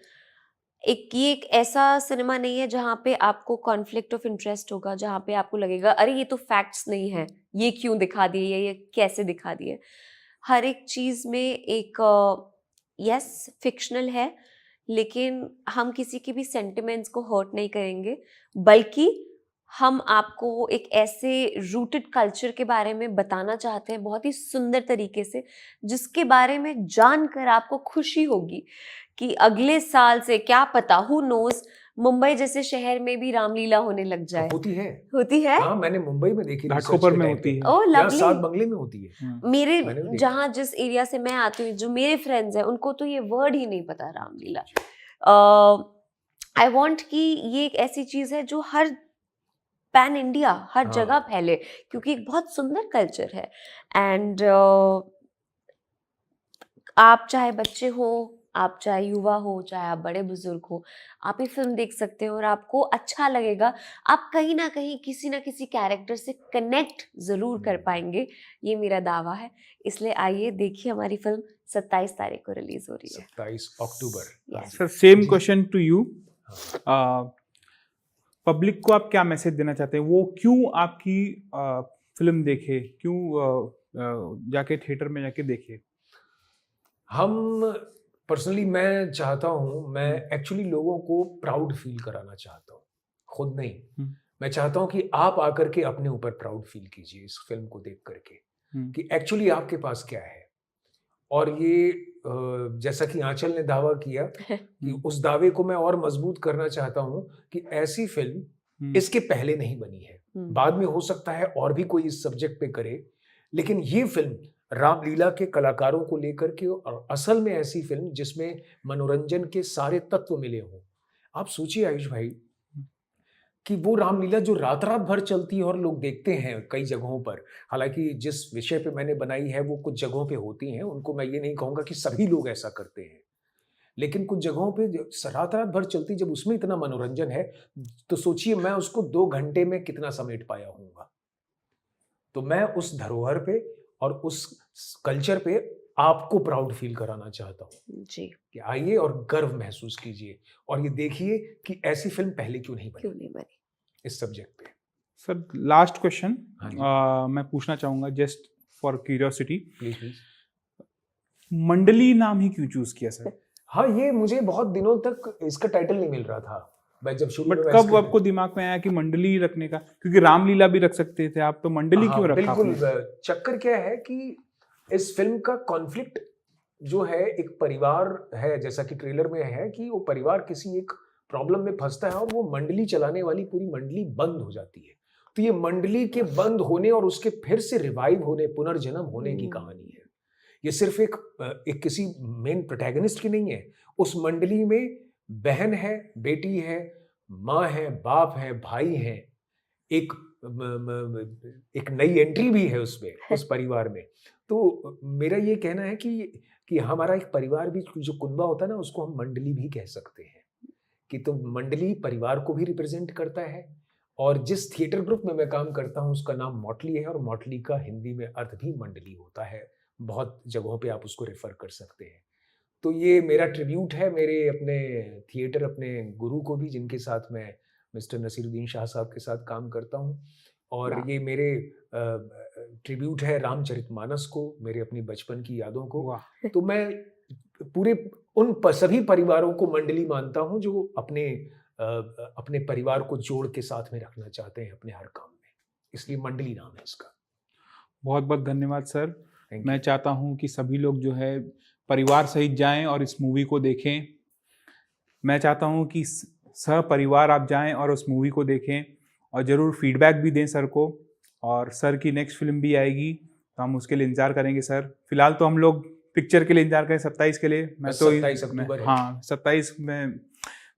C: ये एक ऐसा सिनेमा नहीं है जहाँ पे आपको कॉन्फ्लिक्ट ऑफ इंटरेस्ट होगा, जहाँ पे आपको लगेगा अरे ये तो फैक्ट्स नहीं है, ये क्यों दिखा दिए, ये कैसे दिखा दिए। हर एक चीज में एक यस फिक्शनल है, लेकिन हम किसी की भी सेंटिमेंट्स को हर्ट नहीं करेंगे, बल्कि हम आपको एक ऐसे रूटेड कल्चर के बारे में बताना चाहते हैं बहुत ही सुंदर तरीके से, जिसके बारे में जानकर आपको खुशी होगी कि अगले साल से क्या पता, हु नोज, मुंबई जैसे शहर में भी रामलीला होने लग जाए। होती है।
A: हाँ, मैंने मुंबई में देखी,
B: घाटकोपर में होती है,
C: ओह लवली,
A: सात बंगले में होती है।
C: मेरे जहाँ जिस एरिया से मैं आती हूँ, जो मेरे फ्रेंड्स हैं, उनको तो ये वर्ड ही नहीं पता रामलीला। आई वांट कि ये एक ऐसी चीज है जो हर पैन इंडिया, हर जगह फैले, क्योंकि एक बहुत सुंदर कल्चर है। एंड आप चाहे बच्चे हो, आप चाहे युवा हो, चाहे आप बड़े बुजुर्ग हो, आप ये फिल्म देख सकते हो और आपको अच्छा लगेगा। आप कहीं ना कहीं किसी ना किसी कैरेक्टर से कनेक्ट जरूर कर पाएंगे, ये मेरा दावा है। इसलिए आइए देखिए, हमारी फिल्म 27 तारीख को रिलीज हो रही है,
A: 27 अक्टूबर।
B: Sir, same question to you, public को आप क्या मैसेज देना चाहते हैं? वो क्यों आपकी फिल्म देखे, क्यों जाके थिएटर में जाके देखे?
A: हम पर्सनली, मैं चाहता हूँ, मैं एक्चुअली लोगों को प्राउड फील कराना चाहता हूँ, खुद नहीं। मैं चाहता हूँ कि आप आकर के अपने ऊपर प्राउड फील कीजिए इस फिल्म को देख करके, कि एक्चुअली आपके पास क्या है। और ये जैसा कि आंचल ने दावा किया कि उस दावे को मैं और मजबूत करना चाहता हूं कि ऐसी फिल्म इसके पहले नहीं बनी है। बाद में हो सकता है और भी कोई इस सब्जेक्ट पे करे, लेकिन ये फिल्म रामलीला के कलाकारों को लेकर के और असल में ऐसी फिल्म जिसमें मनोरंजन के सारे तत्व मिले हों। आप सोचिए आयुष भाई कि वो रामलीला जो रात रात भर चलती है और लोग देखते हैं कई जगहों पर, हालांकि जिस विषय पे मैंने बनाई है वो कुछ जगहों पे होती हैं, उनको मैं ये नहीं कहूँगा कि सभी लोग ऐसा करते हैं, लेकिन कुछ जगहों पे रात रात भर चलती, जब उसमें इतना मनोरंजन है तो सोचिए मैं उसको 2 घंटे में कितना समेट पाया हूँगा। तो मैं उस धरोहर पे और उस कल्चर पे आपको प्राउड फील कराना चाहता हूँ
C: जी,
A: कि आइए और गर्व महसूस कीजिए और ये देखिए कि ऐसी फिल्म पहले क्यों नहीं
C: क्यों
A: बनी
C: नहीं बनी।
A: इस सब्जेक्ट पे।
B: सर लास्ट क्वेश्चन
A: हाँ जी,
B: मैं पूछना चाहूंगा just for curiosity,
A: please please.
B: मंडली नाम ही क्यों चूज किया सर?
A: हाँ, ये मुझे बहुत दिनों तक इसका टाइटल नहीं मिल रहा था। मैं जब शुरू
B: बट
A: में
B: कब आपको दिमाग में आया कि मंडली रखने का? क्योंकि रामलीला भी रख सकते थे आप, तो मंडली क्यों रखा
A: बिल्कुल।
B: आपने?
A: चक्कर क्या है कि इस फिल्म का कॉन्फ्लिक्ट जो है एक परिवार है, जैसा कि ट्रेलर में है कि वो परिवार किसी एक प्रॉब्लम में फंसता है और वो मंडली चलाने वाली पूरी मंडली बंद हो जाती है। तो ये मंडली के बंद होने और उसके फिर से रिवाइव होने, पुनर्जन्म होने की कहानी है। ये सिर्फ एक किसी मेन प्रोटैगनिस्ट की नहीं है। उस मंडली में बहन है, बेटी है, माँ है, बाप है, भाई है, एक नई एंट्री भी है उसमें, उस परिवार में। तो मेरा ये कहना है कि हमारा एक परिवार भी जो कुनबा होता है ना, उसको हम मंडली भी कह सकते हैं कि तो मंडली परिवार को भी रिप्रेजेंट करता है। और जिस थिएटर ग्रुप में मैं काम करता हूँ उसका नाम मॉटली है और मॉटली का हिंदी में अर्थ भी मंडली होता है। बहुत जगहों पे आप उसको रेफर कर सकते हैं। तो ये मेरा ट्रिब्यूट है मेरे अपने थिएटर, अपने गुरु को भी, जिनके साथ मैं मिस्टर नसीरुद्दीन शाह साहब के साथ काम करता हूँ। और ये मेरे ट्रिब्यूट है रामचरितमानस को, मेरे अपनी बचपन की यादों को। तो मैं पूरे उन सभी परिवारों को मंडली मानता हूँ जो अपने परिवार को जोड़ के साथ में रखना चाहते हैं अपने हर काम में, इसलिए मंडली नाम है इसका।
B: बहुत बहुत धन्यवाद सर।
A: Thank
B: मैं
A: you.
B: चाहता हूं कि सभी लोग जो है परिवार सहित जाएं और इस मूवी को देखें। मैं चाहता हूं कि सह परिवार आप जाएं और उस मूवी को देखें और ज़रूर फीडबैक भी दें सर को। और सर की नेक्स्ट फिल्म भी आएगी तो हम उसके लिए इंतज़ार करेंगे सर। फिलहाल तो हम लोग पिक्चर के लिए इंतजार करें 27 के लिए। मैं तो
A: 27 अक्टूबर है।
B: हाँ 27 में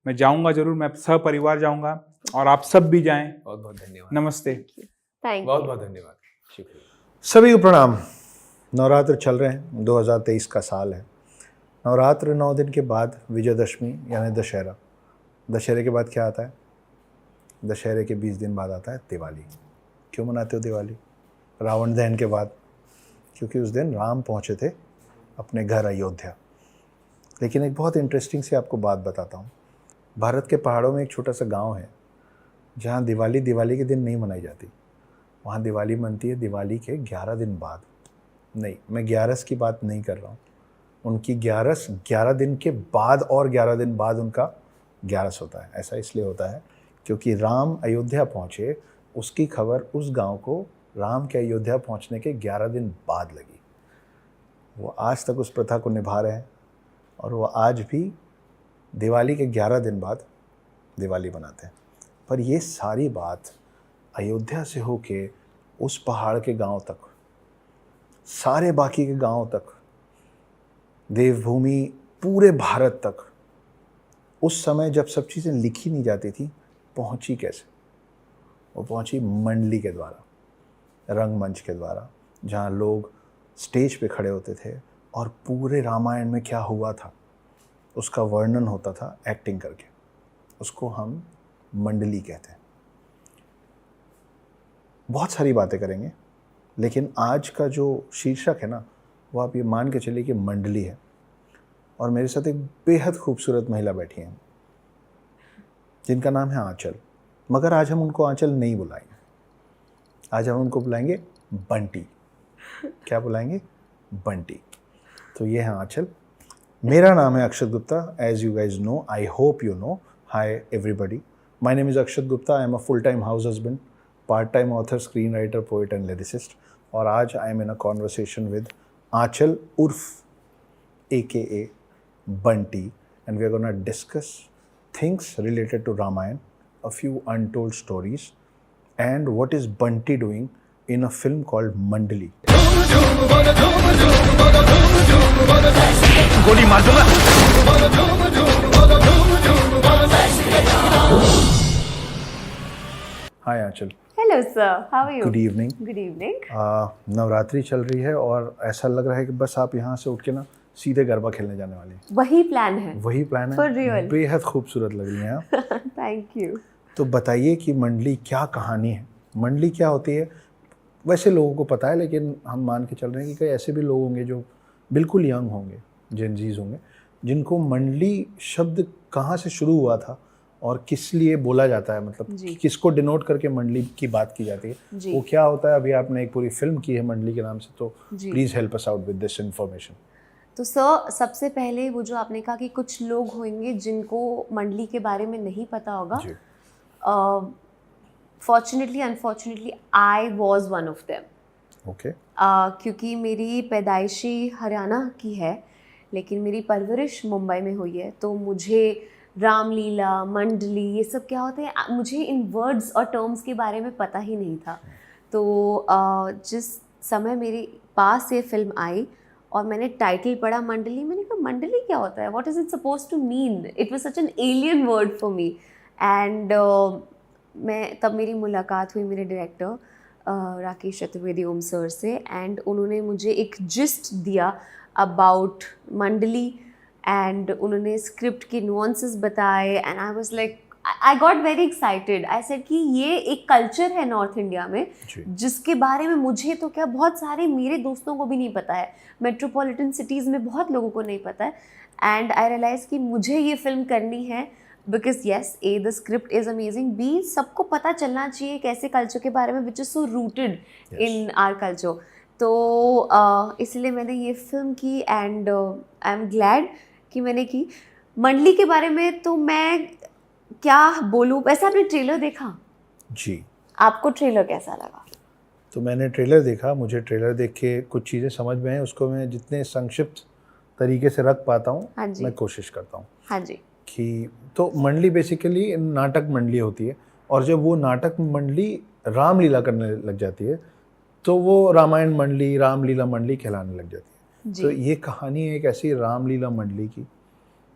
B: मैं जाऊंगा ज़रूर, मैं सह परिवार जाऊंगा और आप सब भी जाएं।
A: बहुत बहुत धन्यवाद।
B: नमस्ते।
C: थैंक
A: बहुत
C: यू।
A: बहुत धन्यवाद, शुक्रिया।
D: सभी को प्रणाम। नवरात्र चल रहे हैं, 2023 का साल है। नवरात्र 9 दिन के बाद विजयदशमी यानी दशहरा। दशहरे के बाद क्या आता है? दशहरे के 20 दिन बाद आता है दिवाली। क्यों मनाते हो दिवाली? रावण दहन के बाद, क्योंकि उस दिन राम पहुँचे थे अपने घर अयोध्या। लेकिन एक बहुत इंटरेस्टिंग सी आपको बात बताता हूँ। भारत के पहाड़ों में एक छोटा सा गांव है जहाँ दिवाली के दिन नहीं मनाई जाती। वहाँ दिवाली मनती है दिवाली के 11 दिन बाद। नहीं, मैं 11 की बात नहीं कर रहा हूँ। उनकी 11 दिन के बाद और 11 दिन बाद उनका 11 होता है। ऐसा इसलिए होता है क्योंकि राम अयोध्या पहुँचे, उसकी खबर उस गांव को राम के अयोध्या पहुँचने के 11 दिन बाद लगी। वो आज तक उस प्रथा को निभा रहे हैं और वो आज भी दिवाली के 11 दिन बाद दिवाली मनाते हैं। पर ये सारी बात अयोध्या से होके उस पहाड़ के गांव तक, सारे बाकी के गांव तक, देवभूमि पूरे भारत तक, उस समय जब सब चीज़ें लिखी नहीं जाती थी, पहुंची कैसे? वो पहुंची मंडली के द्वारा, रंगमंच के द्वारा, जहां लोग स्टेज पे खड़े होते थे और पूरे रामायण में क्या हुआ था उसका वर्णन होता था एक्टिंग करके। उसको हम मंडली कहते हैं। बहुत सारी बातें करेंगे, लेकिन आज का जो शीर्षक है ना, वो आप ये मान के चलिए कि मंडली है। और मेरे साथ एक बेहद खूबसूरत महिला बैठी हैं जिनका नाम है आंचल। मगर आज हम उनको आंचल नहीं बुलाएंगे, आज हम उनको बुलाएंगे बंटी। क्या बुलाएंगे? बंटी। तो ये है आंचल। मेरा नाम है Akshat Gupta, as you guys know, I hope you know. Hi everybody, my name is Akshat Gupta. I am a full time house husband, part time author, screen writer, poet and lyricist. और आज I am in a conversation with Anchal उर्फ aka Bunty, and we are gonna discuss things related to Ramayana, a few untold stories, and what is Bunty doing in a film called Mandali. गोली मार दूंगा। हाय आंचल।
C: Hello sir, how are you?
D: Good evening.
C: Good evening.
D: Navratri चल रही है और ऐसा लग रहा है कि बस आप यहाँ से उठ के ना सीधे गरबा खेलने जाने वाली हैं।
C: वही प्लान है.
D: वही प्लान है।
C: For real.
D: बेहद खूबसूरत लग रही हैं आप।
C: Thank you.
D: तो बताइए कि मंडली क्या कहानी है, मंडली क्या होती है। वैसे लोगों को पता है, लेकिन हम मान के चल रहे हैं कि कई ऐसे भी लोग होंगे जो बिल्कुल यंग होंगे, जेनजीज होंगे, जिनको मंडली शब्द कहाँ से शुरू हुआ था और किस लिए बोला जाता है, मतलब
C: जी.
D: किसको डिनोट करके मंडली की बात की जाती है,
C: जी.
D: वो क्या होता है। अभी आपने एक पूरी फिल्म की है मंडली के नाम से, तो
C: जी.
D: Please help us out with this information.
C: तो सर, सबसे पहले वो जो आपने कहा कि कुछ लोग होंगे जिनको मंडली के बारे में नहीं पता होगा.
D: जी।
C: Fortunately unfortunately I was one of them.
D: Okay.
C: क्योंकि मेरी पैदाइशी हरियाणा की है, लेकिन मेरी परवरिश मुंबई में हुई है, तो मुझे रामलीला, मंडली, ये सब क्या होते हैं, मुझे इन वर्ड्स और टर्म्स के बारे में पता ही नहीं था. तो जिस समय मेरे पास ये फिल्म आई और मैंने टाइटल पढ़ा मंडली, मैंने कहा मंडली क्या होता है, what is it suppose to mean. It was such an alien word for me. And तब मेरी मुलाकात हुई मेरे डायरेक्टर राकेश चतुर्वेदी ओम सर से, एंड उन्होंने मुझे एक जिस्ट दिया अबाउट मंडली, एंड उन्होंने स्क्रिप्ट के नुआंसेस बताए, and I was like, I got very excited. I said कि ये एक कल्चर है नॉर्थ इंडिया में जिसके बारे में मुझे तो क्या, बहुत सारे मेरे दोस्तों को भी नहीं पता है, मेट्रोपॉलिटन सिटीज़ में बहुत लोगों को नहीं पता है. एंड आई रियलाइज़ कि मुझे ये फिल्म करनी है because yes, a the script is amazing, बी सबको पता चलना चाहिए एक ऐसे कल्चर के बारे में which is so rooted in our culture. तो इसलिए मैंने ये फिल्म की, एंड आई एम ग्लैड कि मैंने की. मंडली के बारे में तो मैं क्या बोलूँ. वैसे आपने ट्रेलर देखा?
D: जी।
C: आपको ट्रेलर कैसा लगा?
D: तो मैंने ट्रेलर देखा, मुझे ट्रेलर देख के कुछ चीज़ें समझ में आए, उसको मैं जितने संक्षिप्त तरीके से रख पाता हूँ,
C: हाँ जी.
D: मैं कोशिश करता हूँ.
C: हाँ जी.
D: कि तो मंडली बेसिकली नाटक मंडली होती है, और जब वो नाटक मंडली रामलीला करने लग जाती है तो वो रामायण मंडली, रामलीला मंडली कहलाने लग जाती है.
C: जी.
D: तो ये कहानी है एक ऐसी रामलीला मंडली की,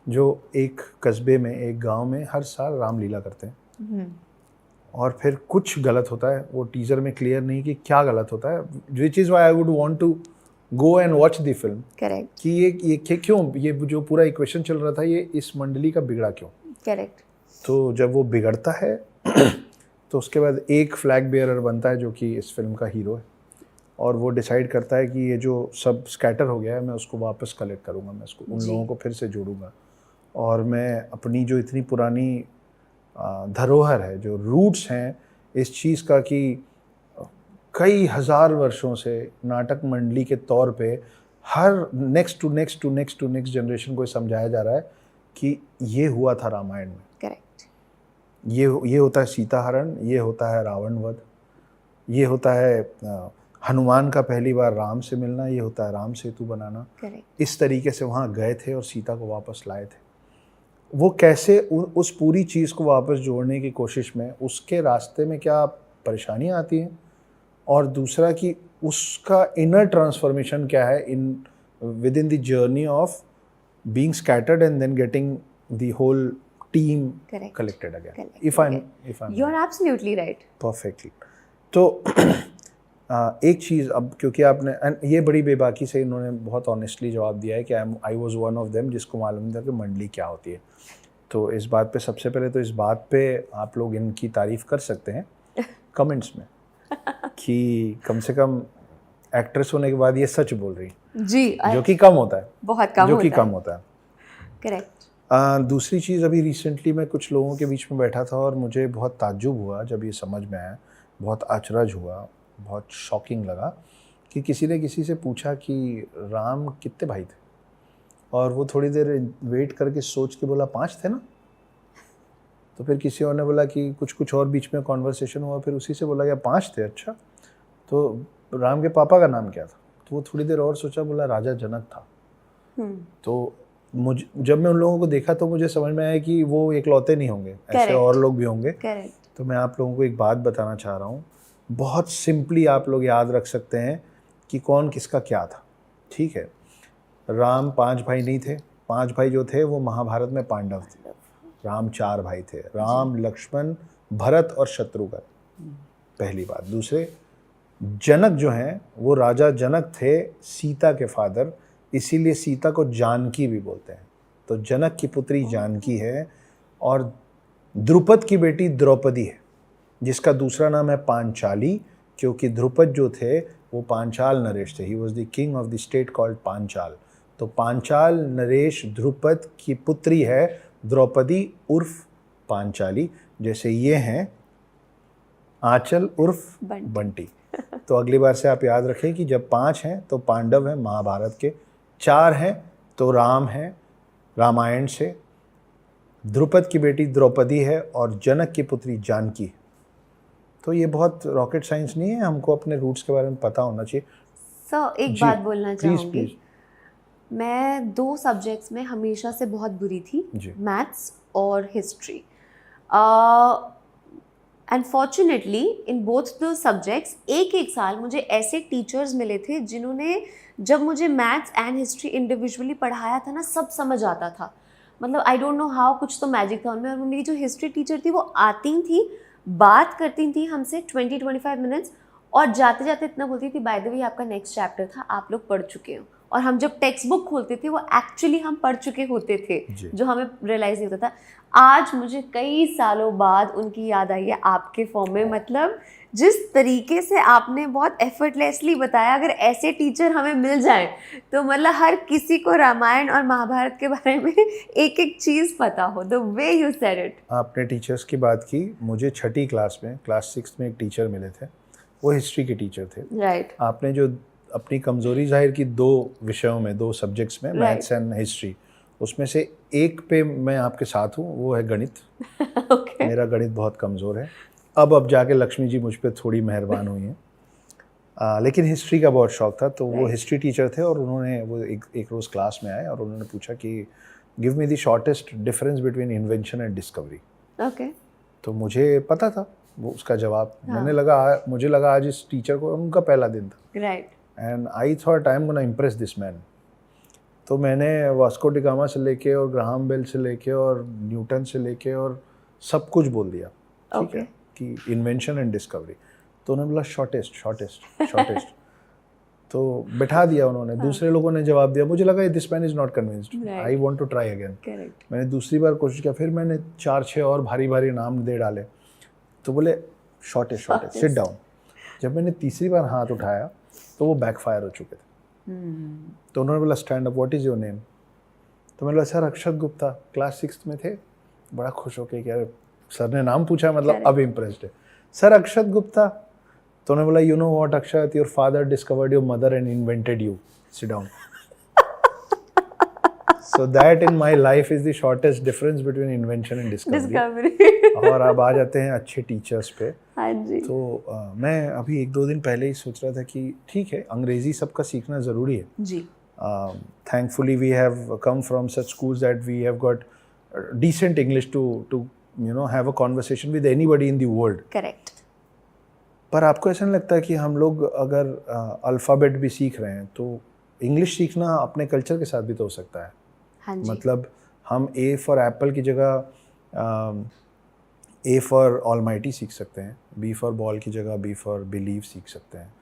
D: जो एक कस्बे में, एक गांव में हर साल रामलीला करते हैं. और फिर कुछ गलत होता है, वो टीज़र में क्लियर नहीं कि क्या गलत होता है, which is why I would want to go and watch the film.
C: Correct.
D: कि ये क्यों, ये जो पूरा इक्वेशन चल रहा था, ये इस मंडली का बिगड़ा क्यों.
C: करेक्ट.
D: तो जब वो बिगड़ता है तो उसके बाद एक फ्लैग बेयरर बनता है जो कि इस फिल्म का हीरो है, और वो डिसाइड करता है कि ये जो सब स्कैटर हो गया है, मैं उसको वापस कलेक्ट करूँगा, मैं उसको उन लोगों को फिर से जोड़ूंगा, और मैं अपनी जो इतनी पुरानी धरोहर है, जो रूट्स हैं इस चीज़ का, कि कई हज़ार वर्षों से नाटक मंडली के तौर पे हर नेक्स्ट टू नेक्स्ट जनरेशन को समझाया जा रहा है कि ये हुआ था रामायण में.
C: करेक्ट.
D: ये होता है सीताहरण, ये होता है रावण वध, ये होता है हनुमान का पहली बार राम से मिलना, ये होता है राम सेतु बनाना.
C: करेक्ट.
D: इस तरीके से वहाँ गए थे और सीता को वापस लाए थे. वो कैसे उस पूरी चीज़ को वापस जोड़ने की कोशिश में, उसके रास्ते में क्या परेशानियाँ आती हैं, और दूसरा कि उसका इनर ट्रांसफॉर्मेशन क्या है in with in the journey of being scattered and then getting the whole team
C: Correct.
D: Collected again.
C: Correct.
D: If I
C: you are absolutely right.
D: Perfectly. तो एक चीज़, अब क्योंकि आपने, एंड ये बड़ी बेबाकी से इन्होंने बहुत ऑनेस्टली जवाब दिया है कि I was one of them जिसको मालूम था कि मंडली क्या होती है. तो इस बात पे, सबसे पहले तो इस बात पे आप लोग इनकी तारीफ़ कर सकते हैं कमेंट्स में कि कम से कम एक्ट्रेस होने के बाद ये सच बोल रही है,
C: जी.
D: जो कि कम होता है,
C: बहुत कम
D: जो कि
C: होता
D: कम
C: है.
D: होता है.
C: करेक्ट.
D: दूसरी चीज़, अभी रिसेंटली मैं कुछ लोगों के बीच में बैठा था और मुझे बहुत ताज्जुब हुआ जब ये समझ में आया, बहुत अचरज हुआ, बहुत शॉकिंग लगा कि किसी ने किसी से पूछा कि राम कितने भाई थे, और वो थोड़ी देर वेट करके सोच के बोला 5 थे ना. तो फिर किसी और ने बोला कि कुछ और बीच में कॉन्वर्सेशन हुआ, फिर उसी से बोला गया 5 थे. अच्छा, तो राम के पापा का नाम क्या था? तो वो थोड़ी देर और सोचा, बोला राजा जनक था. तो मुझे जब मैं उन लोगों को देखा तो मुझे समझ में आया कि वो इकलौते नहीं होंगे, ऐसे
C: Correct.
D: और लोग भी होंगे।
C: करेक्ट।
D: तो मैं आप लोगों को एक बात बताना चाह रहा हूँ, बहुत सिंपली आप लोग याद रख सकते हैं कि कौन किसका क्या था। ठीक है, राम 5 भाई नहीं थे, 5 भाई जो थे वो महाभारत में पांडव थे। राम 4 भाई थे, राम, लक्ष्मण, भरत और शत्रुघ्न, पहली बात। दूसरे, जनक जो हैं वो राजा जनक थे, सीता के फादर, इसीलिए सीता को जानकी भी बोलते हैं। तो जनक की पुत्री जानकी है, और द्रुपद की बेटी द्रौपदी है, जिसका दूसरा नाम है पांचाली, क्योंकि द्रुपद जो थे वो पांचाल नरेश थे। He was the king of the state called Panchal. तो पांचाल नरेश द्रुपद की पुत्री है द्रौपदी उर्फ पांचाली। जैसे ये हैं आंचल उर्फ बंटी। तो अगली बार से आप याद रखें कि जब 5 हैं तो पांडव हैं महाभारत के, 4 हैं तो राम हैं रामायण से, द्रुपद की बेटी द्रौपदी है, और जनक की पुत्री जानकी है। तो ये बहुत रॉकेट साइंस नहीं है, हमको अपने रूट्स के बारे में पता होना चाहिए।
C: सर एक
D: जी,
C: बात बोलना
D: प्लीज
C: चाहूँगी।
D: प्लीज।
C: मैं 2 सब्जेक्ट्स में हमेशा से बहुत बुरी थी,
D: जी।
C: मैथ्स और history. Unfortunately in both the subjects एक साल मुझे ऐसे टीचर्स मिले थे जिन्होंने जब मुझे मैथ्स एंड हिस्ट्री इंडिविजुअली पढ़ाया था ना, सब समझ आता था। मतलब आई डोंट नो हाउ, कुछ तो मैजिक था उनमें। और मेरी जो हिस्ट्री टीचर थी वो आती थी, बात करती थी हमसे 20-25 मिनट्स, और जाते जाते इतना बोलती थी, बाय द वे आपका नेक्स्ट चैप्टर था, आप लोग पढ़ चुके हो। और हम जब टेक्स्ट बुक खोलते थे वो एक्चुअली हम पढ़ चुके होते थे, जो हमें रियलाइज़ नहीं होता था। आज मुझे कई सालों बाद उनकी याद आई है आपके फॉर्म में। मतलब जिस तरीके से आपने बहुत एफर्टलेसली बताया, अगर ऐसे टीचर हमें मिल जाएं तो मतलब हर किसी को रामायण और महाभारत के बारे में एक एक चीज़ पता हो। The way you said it.
D: आपने टीचर्स की बात की, मुझे 6ठी क्लास में, क्लास 6 में एक टीचर मिले थे, वो हिस्ट्री के टीचर थे।
C: राइट।
D: आपने जो अपनी कमज़ोरी जाहिर की 2 विषयों में, 2 सब्जेक्ट्स में, मैथ्स एंड हिस्ट्री, उसमें से एक पे मैं आपके साथ हूँ, वो है गणित।
C: Okay.
D: मेरा गणित बहुत कमज़ोर है। अब जाके लक्ष्मी जी मुझ पे थोड़ी मेहरबान हुई हैं। लेकिन हिस्ट्री का बहुत शौक था, तो वो हिस्ट्री टीचर थे, और उन्होंने वो एक रोज़ क्लास में आए और उन्होंने पूछा कि give me the shortest difference between invention and discovery.
C: Okay.
D: तो मुझे पता था वो उसका जवाब। मुझे लगा आज इस टीचर को, उनका पहला दिन था,
C: right.
D: And I thought I am gonna impress this man. तो मैंने वास्को डी गामा से लेके और ग्राहम बेल से लेके और न्यूटन से लेके और सब कुछ बोल दिया। ठीक है, कि इन्वेंशन एंड डिस्कवरी। तो उन्होंने बोला शॉर्टेस्ट। तो बैठा दिया उन्होंने। दूसरे लोगों ने जवाब दिया, मुझे लगा this man is not convinced, I want to try again. मैंने दूसरी बार कोशिश किया, फिर मैंने 4-6 और भारी भारी नाम दे डाले, तो बोले शॉर्टेस्ट, सिट डाउन। जब मैंने तीसरी बार हाथ उठाया तो वो बैकफायर हो चुके थे। तो उन्होंने बोला stand up, what is your name? तो मैंने बोला सर अक्षत गुप्ता। क्लास 6 में थे, बड़ा खुश होके कि यार सर ने नाम पूछा, मतलब अब इम्प्रेस्ड है। सर अक्षत गुप्ता। तो उन्होंने बोला you know what Akshat, your father discovered your mother and invented you, sit down. So that in my life is the shortest difference between invention and discovery. और अब आ जाते हैं अच्छे टीचर्स पे।
C: हाँ जी।
D: तो मैं अभी 1-2 दिन पहले ही सोच रहा था कि ठीक है, अंग्रेज़ी सबका सीखना ज़रूरी है
C: जी।
D: Thankfully we have come from such schools that we have got decent English to you know have a conversation with anybody in the world.
C: Correct.
D: पर आपको ऐसा नहीं लगता कि हम लोग अगर अल्फ़ाबेट भी सीख रहे हैं तो इंग्लिश सीखना अपने कल्चर के साथ भी तो हो सकता है?
C: हाँ जी।
D: मतलब हम ए फॉर एप्पल की जगह ए फॉर ऑलमाइटी सीख सकते हैं, बी फॉर बॉल की जगह बी फॉर बिलीव सीख सकते हैं,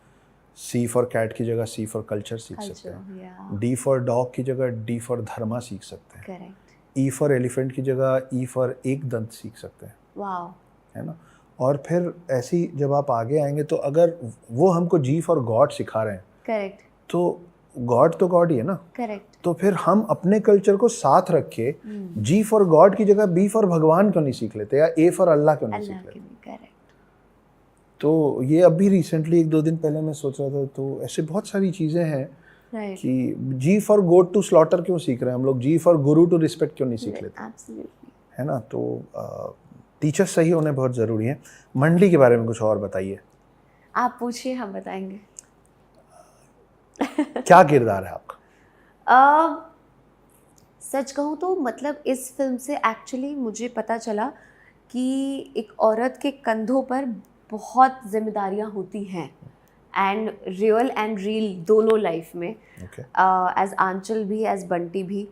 D: सी फॉर कैट की जगह सी फॉर कल्चर सीख सकते हैं, डी फॉर डॉग की जगह डी फॉर धर्मा सीख सकते हैं,
C: करेक्ट।
D: ई फॉर एलिफेंट की जगह ई फॉर एक दंत सीख सकते हैं।
C: वाओ।
D: है ना? और फिर ऐसी जब आप आगे आएंगे तो अगर वो हमको जी फॉर गॉड सिखा रहे हैं,
C: करेक्ट,
D: तो गॉड तो गॉड ही है ना।
C: करेक्ट।
D: तो फिर हम अपने कल्चर को साथ रख के जी फॉर गॉड की जगह बी फॉर भगवान क्यों नहीं सीख लेते, या ए फॉर अल्लाह क्यों नहीं सीख लेते?
C: करेक्ट।
D: तो ये अभी रिसेंटली 1-2 दिन पहले मैं सोच रहा था, तो ऐसे बहुत सारी चीज़ें हैं कि जी फॉर गोट टू स्लॉटर क्यों सीख रहे हैं हम लोग, जी फॉर गुरु टू रिस्पेक्ट क्यों नहीं सीख लेते?
C: एब्सोल्युटली।
D: है ना? तो टीचर सही होने बहुत ज़रूरी है। मंडली के बारे में कुछ और बताइए।
C: आप पूछिए, हम बताएंगे।
D: क्या किरदार है आपका?
C: सच कहूँ तो मतलब इस फिल्म से एक्चुअली मुझे पता चला कि एक औरत के कंधों पर बहुत जिम्मेदारियाँ होती हैं, एंड रियल एंड रील दोनों लाइफ में,
D: ओके
C: एज आंचल भी एज बंटी भी।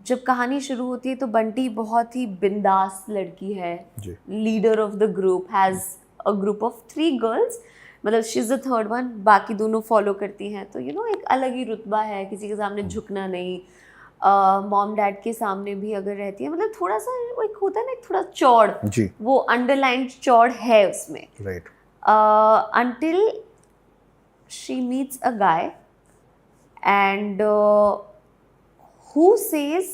C: जब कहानी शुरू होती है तो बंटी बहुत ही बिंदास लड़की है,
D: जी
C: leader of the group, has a group of 3 girls, मतलब she is the third one, बाकी दोनों फॉलो करती हैं। तो एक अलग ही रुतबा है, किसी के सामने झुकना नहीं, मॉम डैड के सामने भी अगर रहती है, मतलब थोड़ा सा वो एक होता है ना, एक थोड़ा चौड़,
D: जी
C: वो अंडरलाइन चौड़ है उसमें,
D: right
C: until she meets a guy and who says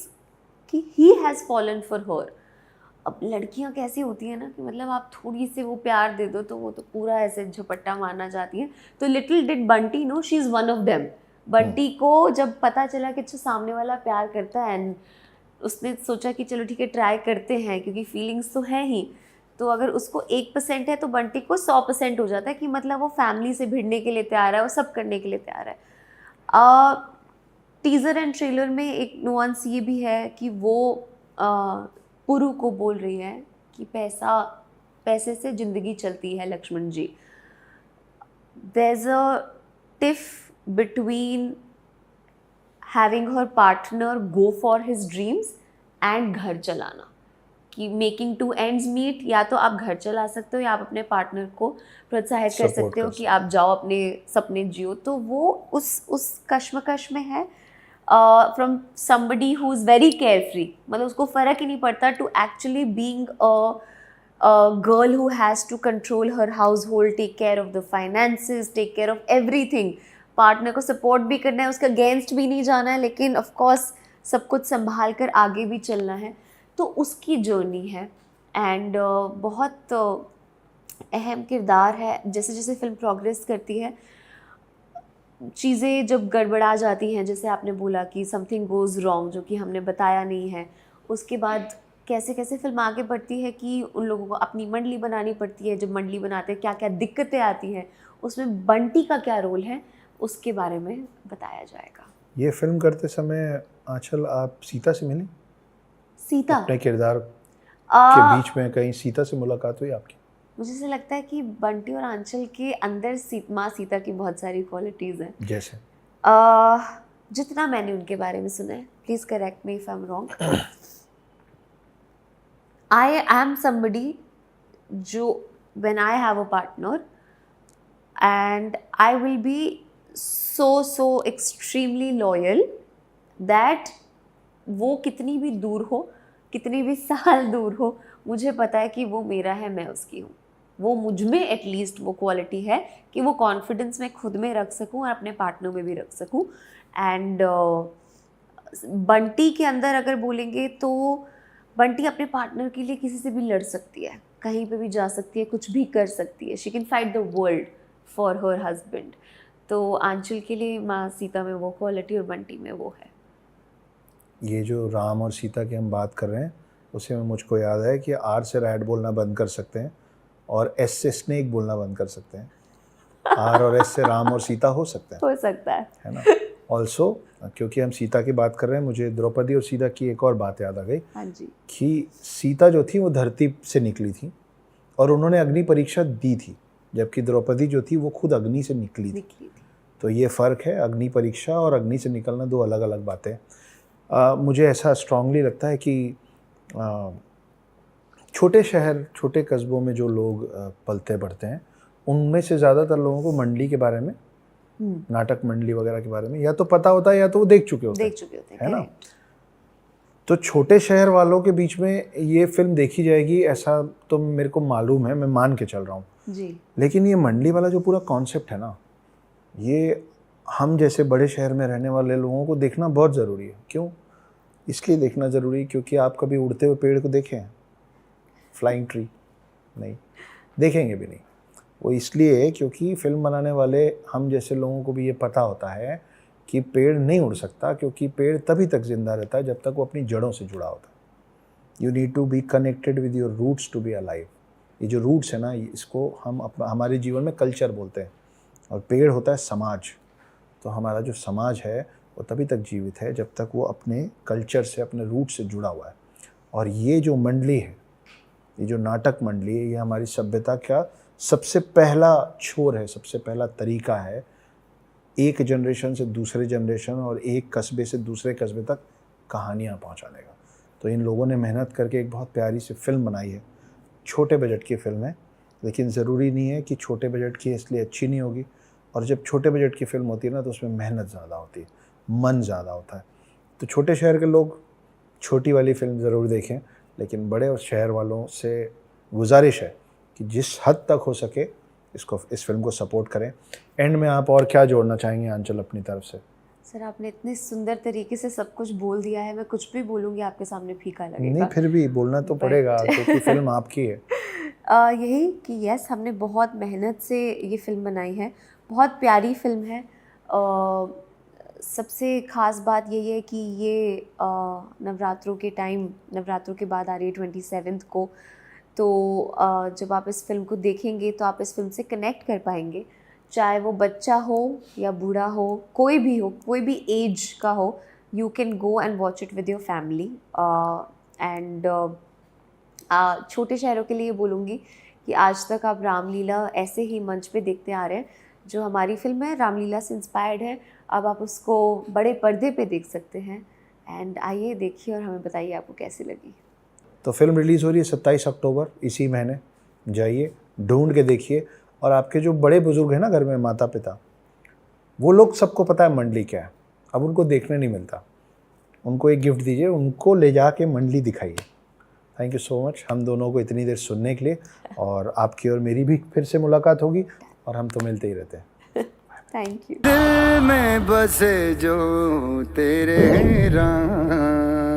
C: कि he has fallen for her। अब लड़कियां कैसी होती हैं ना कि मतलब आप थोड़ी सी वो प्यार दे दो तो वो तो पूरा ऐसे झपट्टा मारना चाहती हैं। तो little did Bunty know she is one of them. Bunty को जब पता चला कि अच्छा सामने वाला प्यार करता है, एंड उसने सोचा कि चलो ठीक है ट्राई करते हैं, क्योंकि फीलिंग्स तो हैं ही, तो अगर उसको 1% है तो बंटी को 100% हो जाता है कि मतलब वो फैमिली से भिड़ने के लिए तैयार है, वो सब करने के लिए तैयार है। टीज़र एंड ट्रेलर में एक नुआंस ये भी है कि वो पुरु को बोल रही है कि पैसे से ज़िंदगी चलती है Lakshman ji. There is a tiff between having her partner go for his dreams and घर चलाना, कि मेकिंग टू एंड्स मीट, या तो आप घर चला सकते हो या आप अपने पार्टनर को प्रोत्साहित कर
D: Support
C: सकते हो
D: कर
C: कि आप जाओ अपने सपने जियो। तो वो उस कश्मकश में है from somebody who is very care free, मतलब उसको फ़र्क ही नहीं पड़ता, to actually being a girl who has to control her household, take care of the finances, take care of everything, partner को सपोर्ट भी करना है, उसके अगेंस्ट भी नहीं जाना है, लेकिन ऑफ कोर्स सब कुछ संभाल कर आगे भी चलना है। तो उसकी जर्नी है, एंड बहुत अहम किरदार है। जैसे जैसे फिल्म प्रोग्रेस करती है, चीज़ें जब गड़बड़ा जाती हैं, जैसे आपने बोला कि समथिंग गोज़ रॉन्ग, जो कि हमने बताया नहीं है, उसके बाद कैसे कैसे फिल्म आगे बढ़ती है कि उन लोगों को अपनी मंडली बनानी पड़ती है। जब मंडली बनाते हैं क्या क्या दिक्कतें आती हैं, उसमें बंटी का क्या रोल है, उसके बारे में बताया जाएगा।
D: ये फिल्म करते समय आंचल आप सीता से मिली?
C: सीता
D: अपने किरदार के बीच में कहीं सीता से मुलाकात हुई आपकी?
C: मुझे ऐसा लगता है कि बंटी और आंचल के अंदर माँ सीता की बहुत सारी क्वालिटीज़ हैं।
D: जैसे
C: जितना मैंने उनके बारे में सुना है, please correct me if I am wrong, I am somebody जो when I have a partner and I will be so extremely loyal that वो कितनी भी दूर हो, कितनी भी साल दूर हो, मुझे पता है कि वो मेरा है, मैं उसकी हूँ। वो मुझ में एटलीस्ट वो क्वालिटी है कि वो कॉन्फिडेंस मैं खुद में रख सकूँ और अपने पार्टनर में भी रख सकूँ। एंड बंटी के अंदर अगर बोलेंगे तो बंटी अपने पार्टनर के लिए किसी से भी लड़ सकती है, कहीं पे भी जा सकती है, कुछ भी कर सकती है। She can fight the world for her husband. तो आंचल के लिए माँ सीता में वो क्वालिटी और बंटी में वो है।
D: ये जो राम और सीता की हम बात कर रहे हैं, उसी में मुझको याद है कि आर से रैट बोलना बंद कर सकते हैं और एस से स्नेक बोलना बंद कर सकते हैं। आर और एस से राम और सीता हो सकते हैं,
C: हो सकता है
D: ना? ऑल्सो क्योंकि हम सीता की बात कर रहे हैं, मुझे द्रौपदी और सीता की एक और बात याद आ गई।
C: हाँ जी।
D: कि सीता जो थी वो धरती से निकली थी और उन्होंने अग्नि परीक्षा दी थी, जबकि द्रौपदी जो थी वो खुद अग्नि से निकली थी। तो ये फ़र्क है, अग्नि परीक्षा और अग्नि से निकलना दो अलग अलग बातें। मुझे ऐसा स्ट्रांगली लगता है कि छोटे शहर, छोटे कस्बों में जो लोग पलते बढ़ते हैं, उनमें से ज़्यादातर लोगों को मंडली के बारे में, नाटक मंडली वगैरह के बारे में या तो पता होता है या तो वो देख चुके होते हैं, है ना? तो छोटे शहर वालों के बीच में ये फिल्म देखी जाएगी ऐसा तो मेरे को मालूम है, मैं मान के चल रहा हूँ
C: जी।
D: लेकिन ये मंडली वाला जो पूरा कॉन्सेप्ट है ना, ये हम जैसे बड़े शहर में रहने वाले लोगों को देखना बहुत ज़रूरी है। क्यों? इसलिए देखना ज़रूरी है क्योंकि आप कभी उड़ते हुए पेड़ को देखे हैं? फ्लाइंग ट्री नहीं देखेंगे भी नहीं। वो इसलिए क्योंकि फिल्म बनाने वाले हम जैसे लोगों को भी ये पता होता है कि पेड़ नहीं उड़ सकता, क्योंकि पेड़ तभी तक ज़िंदा रहता है जब तक वो अपनी जड़ों से जुड़ा होता है। You need to be connected with your roots to be alive. ये जो रूट्स है ना, इसको हम हमारे जीवन में कल्चर बोलते हैं, और पेड़ होता है समाज। तो हमारा जो समाज है वो तभी तक जीवित है जब तक वो अपने कल्चर से, अपने रूट से जुड़ा हुआ है। और ये जो मंडली है, ये जो नाटक मंडली है, ये हमारी सभ्यता का सबसे पहला छोर है, सबसे पहला तरीका है एक जनरेशन से दूसरे जनरेशन और एक कस्बे से दूसरे कस्बे तक कहानियाँ पहुँचाने का। तो इन लोगों ने मेहनत करके एक बहुत प्यारी सी फिल्म बनाई है। छोटे बजट की फिल्म है, लेकिन ज़रूरी नहीं है कि छोटे बजट की इसलिए अच्छी नहीं होगी। और जब छोटे बजट की फिल्म होती है ना, तो उसमें मेहनत ज़्यादा होती है, मन ज़्यादा होता है। तो छोटे शहर के लोग छोटी वाली फिल्म ज़रूर देखें, लेकिन बड़े और शहर वालों से गुजारिश है कि जिस हद तक हो सके इस फिल्म को सपोर्ट करें। एंड में आप और क्या जोड़ना चाहेंगे आंचल अपनी तरफ से?
C: सर आपने इतने सुंदर तरीके से सब कुछ बोल दिया है, मैं कुछ भी बोलूँगी आपके सामने फीका लगेगा।
D: नहीं, फिर भी बोलना तो पड़ेगा क्योंकि फिल्म आपकी है।
C: यही कि यस, हमने बहुत मेहनत से ये फिल्म बनाई है, बहुत प्यारी फिल्म है। सबसे ख़ास बात यही है कि ये नवरात्रों के टाइम, नवरात्रों के बाद आ रही है 27 को। तो जब आप इस फिल्म को देखेंगे तो आप इस फिल्म से कनेक्ट कर पाएंगे, चाहे वो बच्चा हो या बूढ़ा हो, कोई भी हो, कोई भी एज का हो, you can go and watch it with your family. And छोटे शहरों के लिए बोलूँगी कि आज तक आप रामलीला ऐसे ही मंच पे देखते आ रहे हैं। जो हमारी फिल्म है रामलीला से इंस्पायर्ड है, अब आप उसको बड़े पर्दे पे देख सकते हैं। एंड आइए देखिए और हमें बताइए आपको कैसी लगी।
D: तो फिल्म रिलीज़ हो रही है 27 अक्टूबर इसी महीने। जाइए, ढूंढ के देखिए। और आपके जो बड़े बुजुर्ग हैं ना घर में, माता पिता, वो लोग, सबको पता है मंडली क्या है, अब उनको देखने नहीं मिलता। उनको एक गिफ्ट दीजिए, उनको ले जा के मंडली दिखाइए। थैंक यू सो मच हम दोनों को इतनी देर सुनने के लिए। और आपकी और मेरी भी फिर से मुलाकात होगी और हम तो मिलते ही रहते हैं।
C: Thank you.
E: दिल में बसे जो तेरे राम